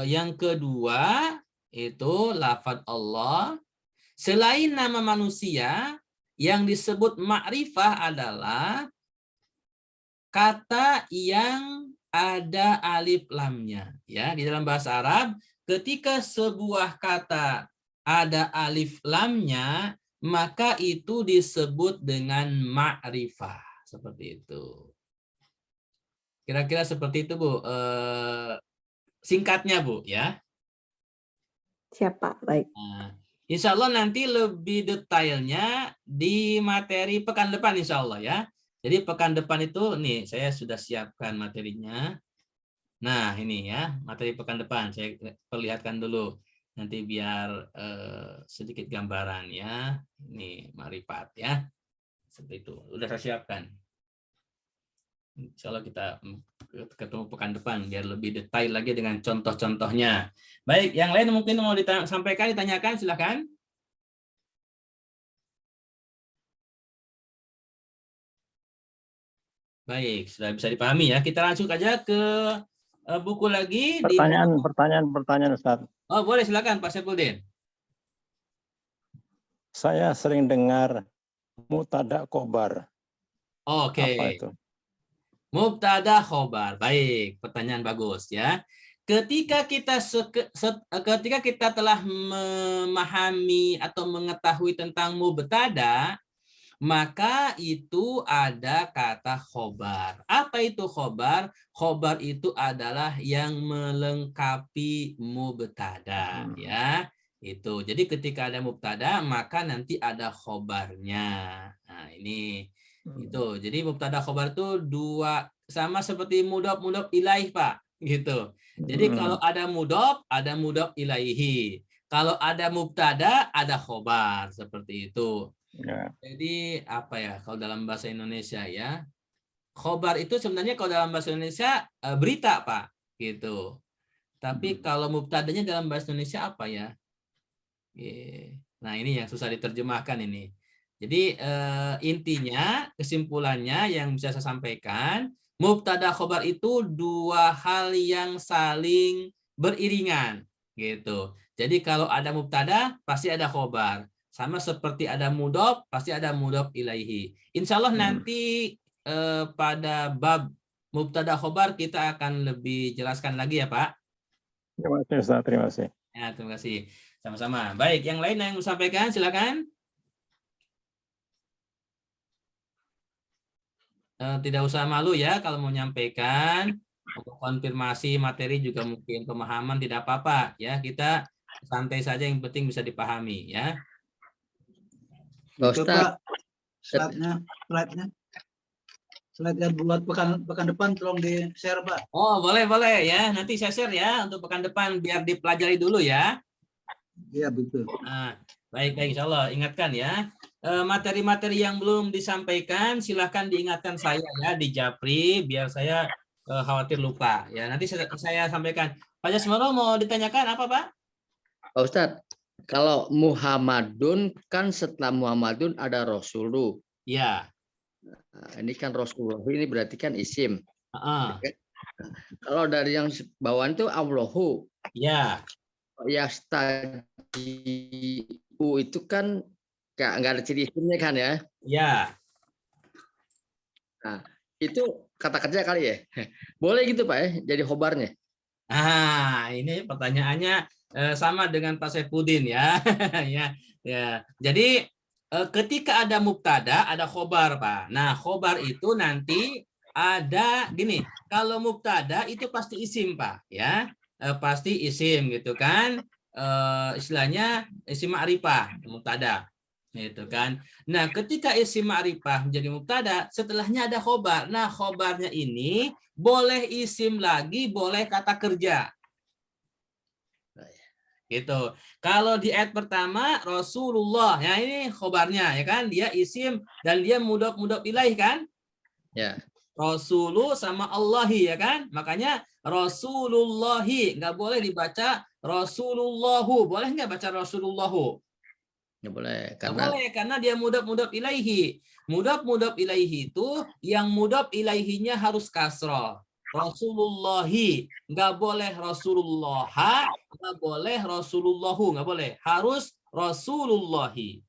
yang kedua, Itu lafadz Allah. Selain nama manusia, yang disebut ma'rifah adalah kata yang ada alif lamnya. Ya, di dalam bahasa Arab, ketika sebuah kata ada alif lamnya, maka itu disebut dengan ma'rifah. Seperti itu. Kira-kira seperti itu, Bu. Singkatnya, Bu, ya. Siapa? Baik. Nah, insya Allah nanti lebih detailnya di materi pekan depan, insya Allah ya. Jadi pekan depan itu, nih saya sudah siapkan materinya. Nah ini ya, materi pekan depan. Saya perlihatkan dulu. Nanti biar sedikit gambaran ya. Ini ma'rifat ya. Seperti itu. Udah saya siapkan. Insya Allah kita ketemu pekan depan biar lebih detail lagi dengan contoh-contohnya. Baik, yang lain mungkin mau disampaikan, ditanyakan, silakan. Baik, sudah bisa dipahami ya. Kita langsung aja ke buku lagi. Pertanyaan Ustaz. Oh, boleh silakan Pak Saifuddin. Saya sering dengar mubtada khobar. Oke. Apa itu? Mubtada khobar. Baik, pertanyaan bagus ya. Ketika kita telah memahami atau mengetahui tentang mubtada, maka itu ada kata khobar. Apa itu khobar? Khobar itu adalah yang melengkapi mubtada, ya. Itu. Jadi ketika ada mubtada, maka nanti ada khobarnya. Nah, ini itu. Jadi mubtada khobar itu dua, sama seperti mudhof ilaih, Pak, gitu. Jadi kalau ada mudhof ilaihi. Kalau ada mubtada, ada khobar, seperti itu. Ya. Jadi apa ya kalau dalam bahasa Indonesia ya, khobar itu sebenarnya kalau dalam bahasa Indonesia berita, Pak, gitu. Tapi kalau mubtadanya dalam bahasa Indonesia apa ya? Nah ini yang susah diterjemahkan ini. Jadi intinya, kesimpulannya yang bisa saya sampaikan, mubtada khobar itu dua hal yang saling beriringan, gitu. Jadi kalau ada mubtada pasti ada khobar. Sama seperti ada mudhof, pasti ada mudhof ilaihi. Insya Allah nanti pada bab mubtada khobar kita akan lebih jelaskan lagi ya, Pak. Terima kasih Ustaz, terima kasih. Ya, terima kasih. Sama-sama. Baik, yang lain yang mau sampaikan silakan. Tidak usah malu ya kalau mau menyampaikan, konfirmasi materi juga mungkin pemahaman tidak apa-apa ya. Kita santai saja, yang penting bisa dipahami ya. Pak, slide-nya buat pekan depan tolong di-share, Pak. Oh, boleh ya. Nanti saya share ya untuk pekan depan biar dipelajari dulu ya. Iya, betul. Nah, baik, insya Allah. Ingatkan ya. Materi-materi yang belum disampaikan silahkan diingatkan saya ya di Japri biar saya khawatir lupa ya. Nanti saya sampaikan. Pak Jasmoro mau ditanyakan apa, Pak? Pak Ustadz, kalau Muhammadun kan setelah Muhammadun ada Rasulullah. Ya. Nah, ini kan Rasulullah ini berarti kan isim. Kalau dari yang bawaan itu Allahu. Ya. Yastajiu itu kan nggak ada ciri isimnya kan ya? Ya. Nah, itu kata kerja kali ya? Boleh gitu Pak ya, jadi khobarnya? Ah, ini pertanyaannya sama dengan Pak Saifuddin ya. ya. Jadi ketika ada mubtada, ada khobar, Pak. Nah, khobar itu nanti ada gini. Kalau mubtada itu pasti isim, Pak, ya. Pasti isim gitu kan. Istilahnya isim ma'rifah, mubtada. Gitu kan. Nah, ketika isim ma'rifah menjadi mubtada, setelahnya ada khobar. Nah, khobarnya ini boleh isim lagi, boleh kata kerja. Gitu. Kalau di ayat pertama Rasulullah, ya ini khobarnya ya kan, dia isim dan dia mudhof ilaih kan? Ya. Rasulu sama Allahi ya kan? Makanya Rasulullahi, nggak boleh dibaca Rasulullahu. Boleh nggak baca Rasulullahu? Nggak boleh karena dia mudhof ilaihi. Mudhof ilaihi itu yang mudhof ilaihinya harus kasroh. Rasulullahi. Nggak boleh Rasulullah, nggak boleh Rasulullahu, nggak boleh. Harus Rasulullahi.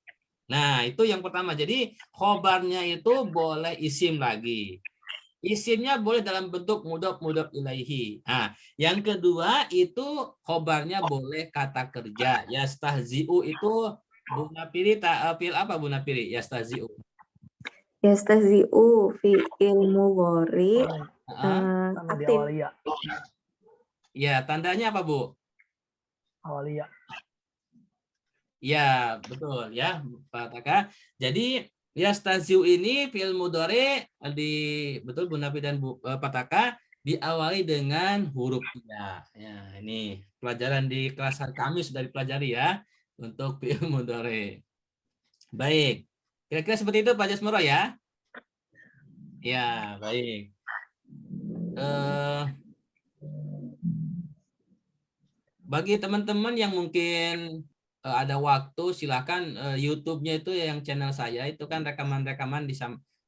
Nah, itu yang pertama. Jadi khobarnya itu boleh isim lagi. Isimnya boleh dalam bentuk mudhof ilaihi. Nah, yang kedua itu khobarnya boleh kata kerja. Yastahzi'u itu Bu Napiri fil apa Bu Napiri? Yastahzi'u. Yastahzi'u fi'il mudhari Karena di aktif. awalia. Ya, tandanya apa Bu? Awalia. Ya, betul ya, Pak Taka. Jadi yastahzi'u ini fi'il mudhari betul Bu Nafi dan Pak Taka diawali dengan huruf ya. Ya, ini pelajaran di kelas hari Kamis sudah dipelajari ya untuk fi'il mudhari. Baik. Kira-kira seperti itu Pak Jasmoro ya? Ya, baik. Bagi teman-teman yang mungkin ada waktu, silakan YouTube-nya itu yang channel saya itu kan rekaman-rekaman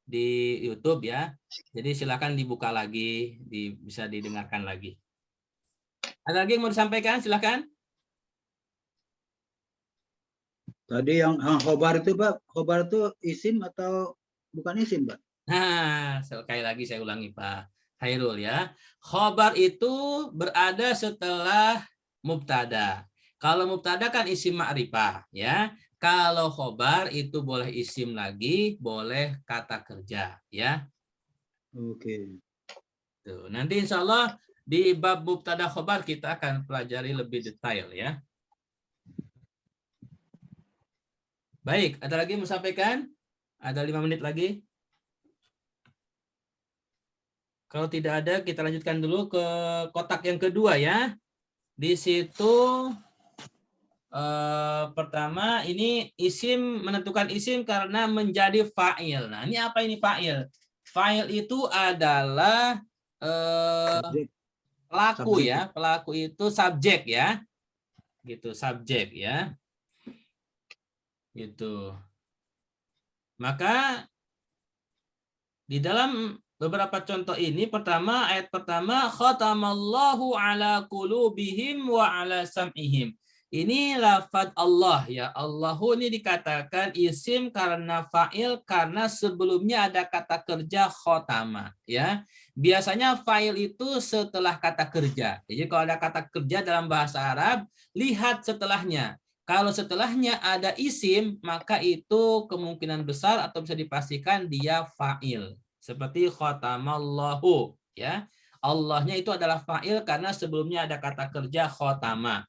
di YouTube ya. Jadi silakan dibuka lagi, bisa didengarkan lagi. Ada lagi yang mau disampaikan? Silakan. Tadi yang khobar itu Pak, khobar itu isim atau bukan isim Pak? Nah, sekali lagi saya ulangi Pak Hairul ya. Khobar itu berada setelah mubtada. Kalau mubtada kan isim ma'rifah ya. Kalau khobar itu boleh isim lagi, boleh kata kerja ya. Oke. Tuh, nanti insya Allah di bab mubtada khobar kita akan pelajari lebih detail ya. Baik, ada lagi yang mau sampaikan? Ada 5 menit lagi. Kalau tidak ada, kita lanjutkan dulu ke kotak yang kedua ya. Di situ pertama ini isim, menentukan isim karena menjadi fa'il. Nah, ini apa ini fa'il? Fa'il itu adalah pelaku Subjek. ya. Pelaku itu subjek ya. Gitu, subjek ya. Gitu. Maka di dalam beberapa contoh ini, pertama ayat pertama khatamallahu ala qulubihim wa ala sam'ihim. Ini lafaz Allah ya. Allahu ini dikatakan isim karena fa'il karena sebelumnya ada kata kerja khatama ya. Biasanya fa'il itu setelah kata kerja. Jadi kalau ada kata kerja dalam bahasa Arab, lihat setelahnya. Kalau setelahnya ada isim, maka itu kemungkinan besar atau bisa dipastikan dia fa'il. Seperti khatamallahu ya. Allahnya itu adalah fa'il karena sebelumnya ada kata kerja khatama.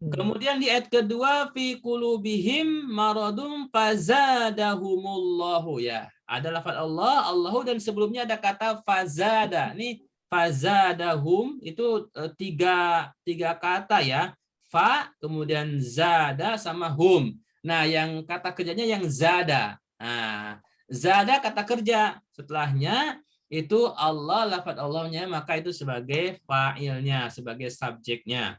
Kemudian di ayat kedua fi qulubihim maradun fazadahumullahu ya. Ada lafaz Allah, Allahu dan sebelumnya ada kata fazada. Ini fazadahum itu tiga kata ya. Fa kemudian zada sama hum. Nah, yang kata kerjanya yang zada. Nah, zada kata kerja, setelahnya itu Allah, lafaz Allahnya, maka itu sebagai fa'ilnya, sebagai subjeknya.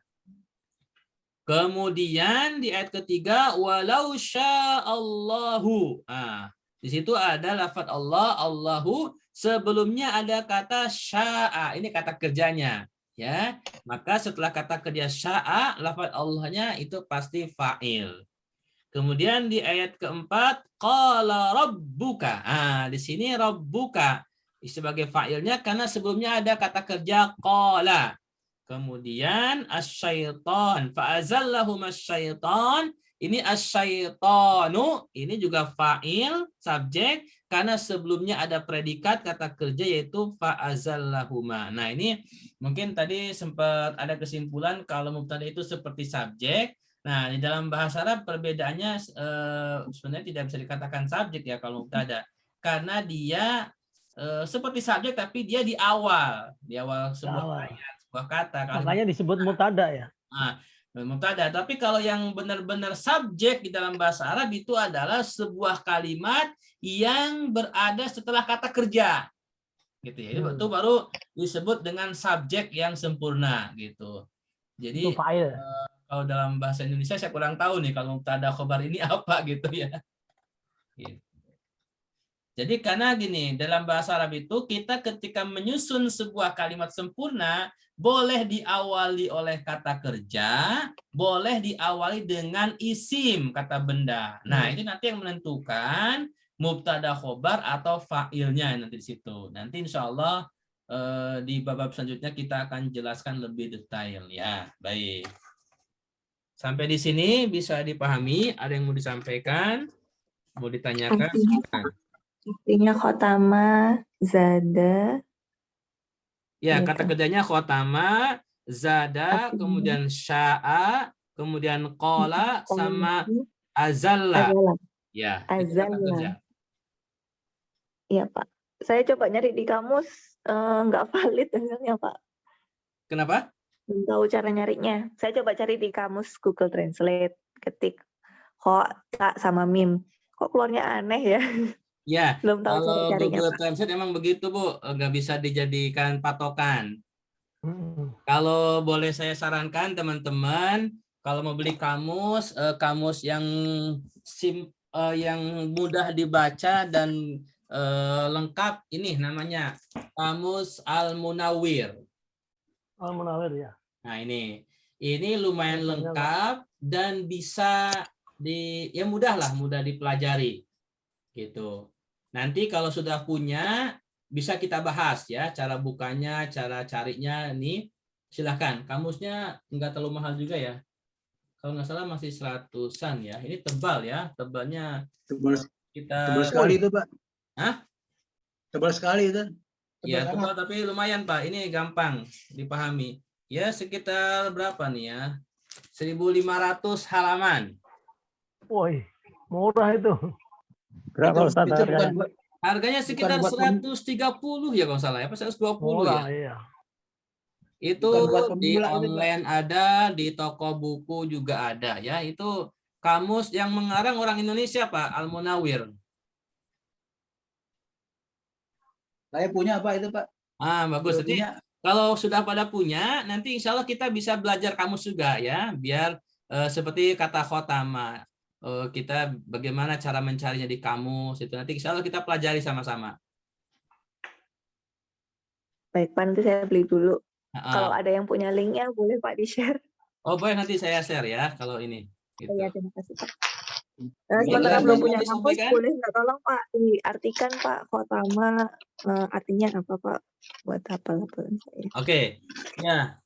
Kemudian di ayat ketiga walau sya'allahu. Nah, di situ ada lafaz Allah, Allahu, sebelumnya ada kata sya'a, ini kata kerjanya ya. Maka setelah kata kerja sya'a, lafaz Allahnya itu pasti fa'il. Kemudian di ayat keempat, qala rabbuka. Nah, di sini rabbuka sebagai fa'ilnya karena sebelumnya ada kata kerja qala. Kemudian asyaiton, fa'azallahum asyaiton. Ini asyaitonu, ini juga fa'il, subjek, karena sebelumnya ada predikat kata kerja yaitu fa'azallahuma. Nah, ini mungkin tadi sempat ada kesimpulan kalau mubtada itu seperti subjek. Nah, di dalam bahasa Arab perbedaannya sebenarnya tidak bisa dikatakan subjek ya kalau mubtada. Karena dia seperti subjek tapi dia di awal sebuah ayat, sebuah kata. Makanya disebut mubtada ya. Nah, mubtada. Tapi kalau yang benar-benar subjek di dalam bahasa Arab itu adalah sebuah kalimat yang berada setelah kata kerja. Gitu ya. Itu baru disebut dengan subjek yang sempurna gitu. Jadi itu fa'il. Kalau dalam bahasa Indonesia saya kurang tahu nih kalau mubtada khobar ini apa gitu ya. Gitu. Jadi karena gini, dalam bahasa Arab itu kita ketika menyusun sebuah kalimat sempurna, boleh diawali oleh kata kerja, boleh diawali dengan isim, kata benda. Nah, itu nanti yang menentukan mubtada khobar atau fa'ilnya nanti di situ. Nanti insya Allah di bab selanjutnya kita akan jelaskan lebih detail ya. Baik. Sampai di sini bisa dipahami? Ada yang mau disampaikan? Mau ditanyakan? Artinya khotama, zada. Ya, Gitu. kata kerjanya khotama, zada, kemudian sya'a, kemudian qala, sama azalla. Ya, itu kata kerja. Iya, Pak. Saya coba nyari di kamus, nggak valid hasilnya, Pak. Kenapa? Belum tahu cara nyarinya. Saya coba cari di kamus Google Translate, ketik kho, ta, sama mim. Kok keluarnya aneh ya? Ya, Belum tahu cara kalau carinya, Google Pak. Translate emang begitu, Bu. Nggak bisa dijadikan patokan. Kalau boleh saya sarankan teman-teman, kalau mau beli kamus, kamus yang yang mudah dibaca dan lengkap, ini namanya Kamus Al-Munawwir. Al-Munawwir ya. Nah, ini lumayan lengkap dan bisa ya mudah dipelajari gitu. Nanti kalau sudah punya bisa kita bahas ya, cara bukanya, cara carinya. Nih silahkan, kamusnya nggak terlalu mahal juga ya, kalau nggak salah masih 100-an ya. Ini tebal ya, tebalnya tebal sekali itu, Pak. Hah? Tebal sekali itu. Ya tebal tapi lumayan, Pak. Ini gampang dipahami ya, sekitar berapa nih ya, 1.500 halaman. Woi, murah itu. Berapa Ustaz Itu harganya? Harganya sekitar 130 ya kalau salah ya, apa 120 murah, ya. Iya. Itu di online ada, di toko buku juga ada ya. Itu kamus yang mengarang orang Indonesia, Pak, Al-Munawwir. Saya punya, Pak, itu, Pak. Bagus. Jadi kalau sudah pada punya, nanti insya Allah kita bisa belajar kamus juga ya, biar seperti kata khotama, kita bagaimana cara mencarinya di kamus itu, nanti insya Allah kita pelajari sama-sama. Baik, Pak, nanti saya beli dulu. Kalau ada yang punya linknya, boleh Pak di-share. Oh, boleh, nanti saya share ya kalau ini. Gitu. Ya, terima kasih, Pak. Sementara belum punya kampus, boleh nggak tolong Pak diartikan, Pak, khotama artinya apa, Pak? Buat hafal-hafalan saya. Oke, ya.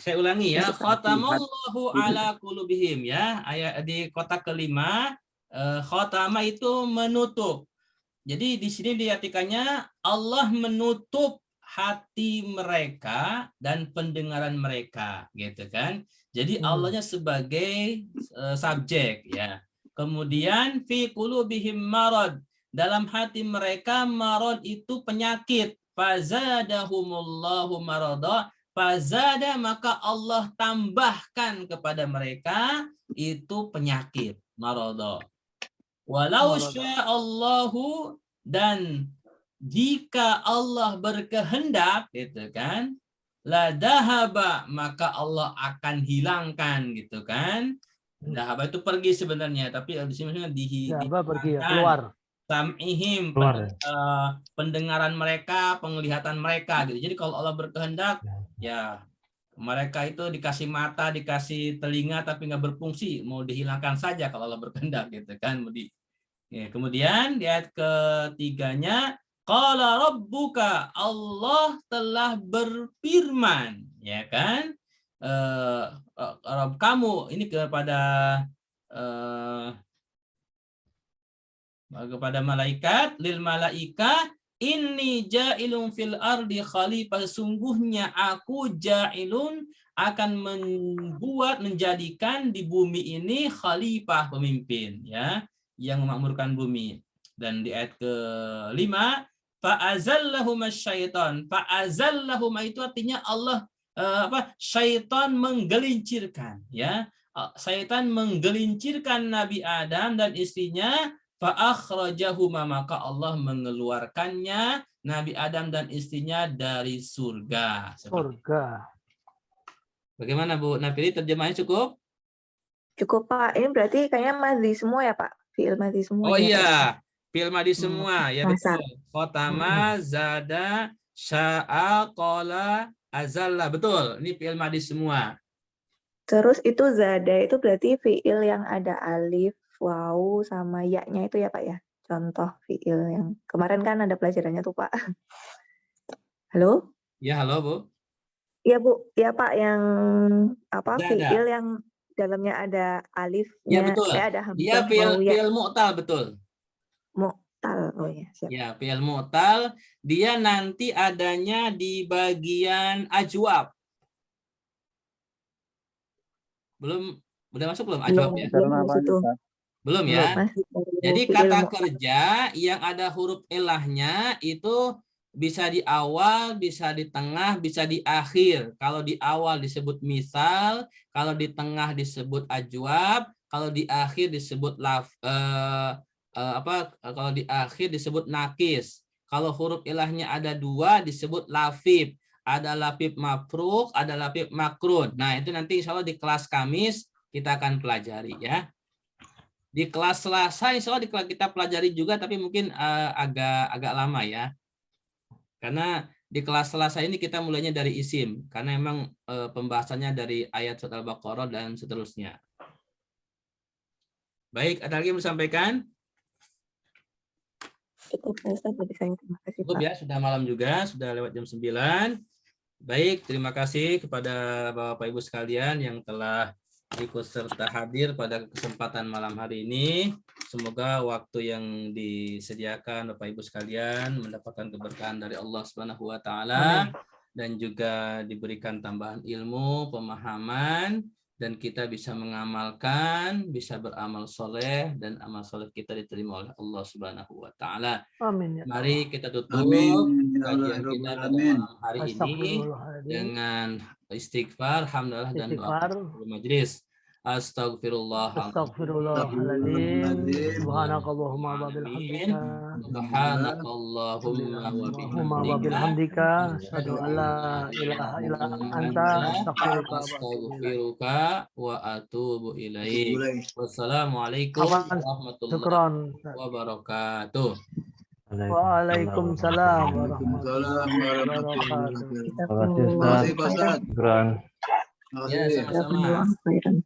Saya ulangi ya. Khatamallahu ala qulubihim ya. Ayat di kotak kelima, khotama itu menutup. Jadi di sini diartikannya Allah menutup hati mereka dan pendengaran mereka, gitu kan. Jadi Allahnya sebagai subjek ya. Kemudian fi qulubihim marad, dalam hati mereka marad itu penyakit. Fazadahumullahu marada, fazada maka Allah tambahkan kepada mereka itu penyakit marada. Walau sya'allahu, dan jika Allah berkehendak, gitu kan, la dahaba maka Allah akan hilangkan, gitu kan. Dahaba itu pergi sebenarnya, tapi di sini pergi ya, keluar. Sam'ihim, pendengaran mereka, penglihatan mereka gitu. Jadi kalau Allah berkehendak ya mereka itu dikasih mata, dikasih telinga tapi nggak berfungsi, mau dihilangkan saja kalau Allah berkehendak gitu kan. Ya, kemudian di ayat ketiganya, qala rabbuka, Allah telah berfirman, ya kan, Rabb kamu, ini kepada malaikat, lil malaika, inni ja'ilun fil ardi khalifah, sesungguhnya aku ja'ilun akan menjadikan di bumi ini khalifah, pemimpin ya, yang memakmurkan bumi. Dan di ayat ke-5, fa'azallahuma syaitan. Fa'azallahuma itu artinya Allah syaitan menggelincirkan ya. Syaitan menggelincirkan Nabi Adam dan istrinya, fa'akhrajahuma maka Allah mengeluarkannya Nabi Adam dan istrinya dari surga. Surga. Bagaimana Bu Nafiri, terjemahnya cukup? Cukup Pak. Ini berarti kayaknya madhi semua ya Pak? Fi'il madhi semua. Oh iya. Fi'il madhi semua, ya Dasar. betul. Qotama, zada, sya'a, qala, azalla. Betul, ini fi'il madhi semua. Terus itu zada itu berarti fiil yang ada alif, waw, sama ya-nya itu ya Pak ya? Contoh fiil yang kemarin kan ada pelajarannya tuh Pak. Halo? Ya, halo Bu. Iya Bu, ya Pak yang apa Zada. fiil yang dalamnya ada Ya alifnya, betul. ada Dia hamzah, waw, ya, fi'il mu'tal, betul. mu'tal. Oh ya, siap. Ya, fi'il mu'tal. Dia nanti adanya di bagian ajwab. Belum masuk belum ajwab ya? Belum di situ. Belum ya? Masih baru Jadi fiil kata mu'tal. kerja yang ada huruf ilahnya itu bisa di awal, bisa di tengah, bisa di akhir. Kalau di awal disebut misal, kalau di tengah disebut ajwab, kalau di akhir disebut kalau di akhir disebut nakis. Kalau huruf ilahnya ada 2 disebut lafif. Ada lafif mafruq, ada lafif makrun. Nah, itu nanti insya Allah di kelas Kamis kita akan pelajari ya. Di kelas Selasa insya Allah kita pelajari juga, tapi mungkin agak lama ya. Karena di kelas Selasa ini kita mulainya dari isim, karena memang pembahasannya dari ayat surat Al-Baqarah dan seterusnya. Baik, ada lagi yang mau disampaikan? Cukup Ustaz dari saya. Terima kasih Cukup Pak. ya, sudah malam juga, sudah lewat jam 9. Baik, terima kasih kepada Bapak Ibu sekalian yang telah ikut serta hadir pada kesempatan malam hari ini. Semoga waktu yang disediakan Bapak Ibu sekalian mendapatkan keberkahan dari Allah Subhanahu wa taala dan juga diberikan tambahan ilmu, pemahaman, dan kita bisa mengamalkan, bisa beramal soleh, dan amal soleh kita diterima oleh Allah Subhanahu wa taala. Amin ya. Mari kita tutup Amin. Ya Allah, kajian kita Rabbal pada Alamin. malam hari ini Astagfirullahaladzim. dengan istighfar, hamdalah dan doa Istighfar. majelis. Astagfirullahaladzim. Astagfirullahaladzim. Subhanakallahumma wa bihamdika. Subhanakallahumma wa bihamdika. Asyhadu an la ilaha illa anta astaghfiruka wa atubu ilaik. Mulai. Wassalamualaikum warahmatullahi Syukran. wabarakatuh. Waalaikumsalam Waalaikumsalam warahmatullahi wabarakatuh. wabarakatuh. Kita Terima kasih Pak Ustaz. Syukran. Terima Ya, kasih. sama-sama. khairan.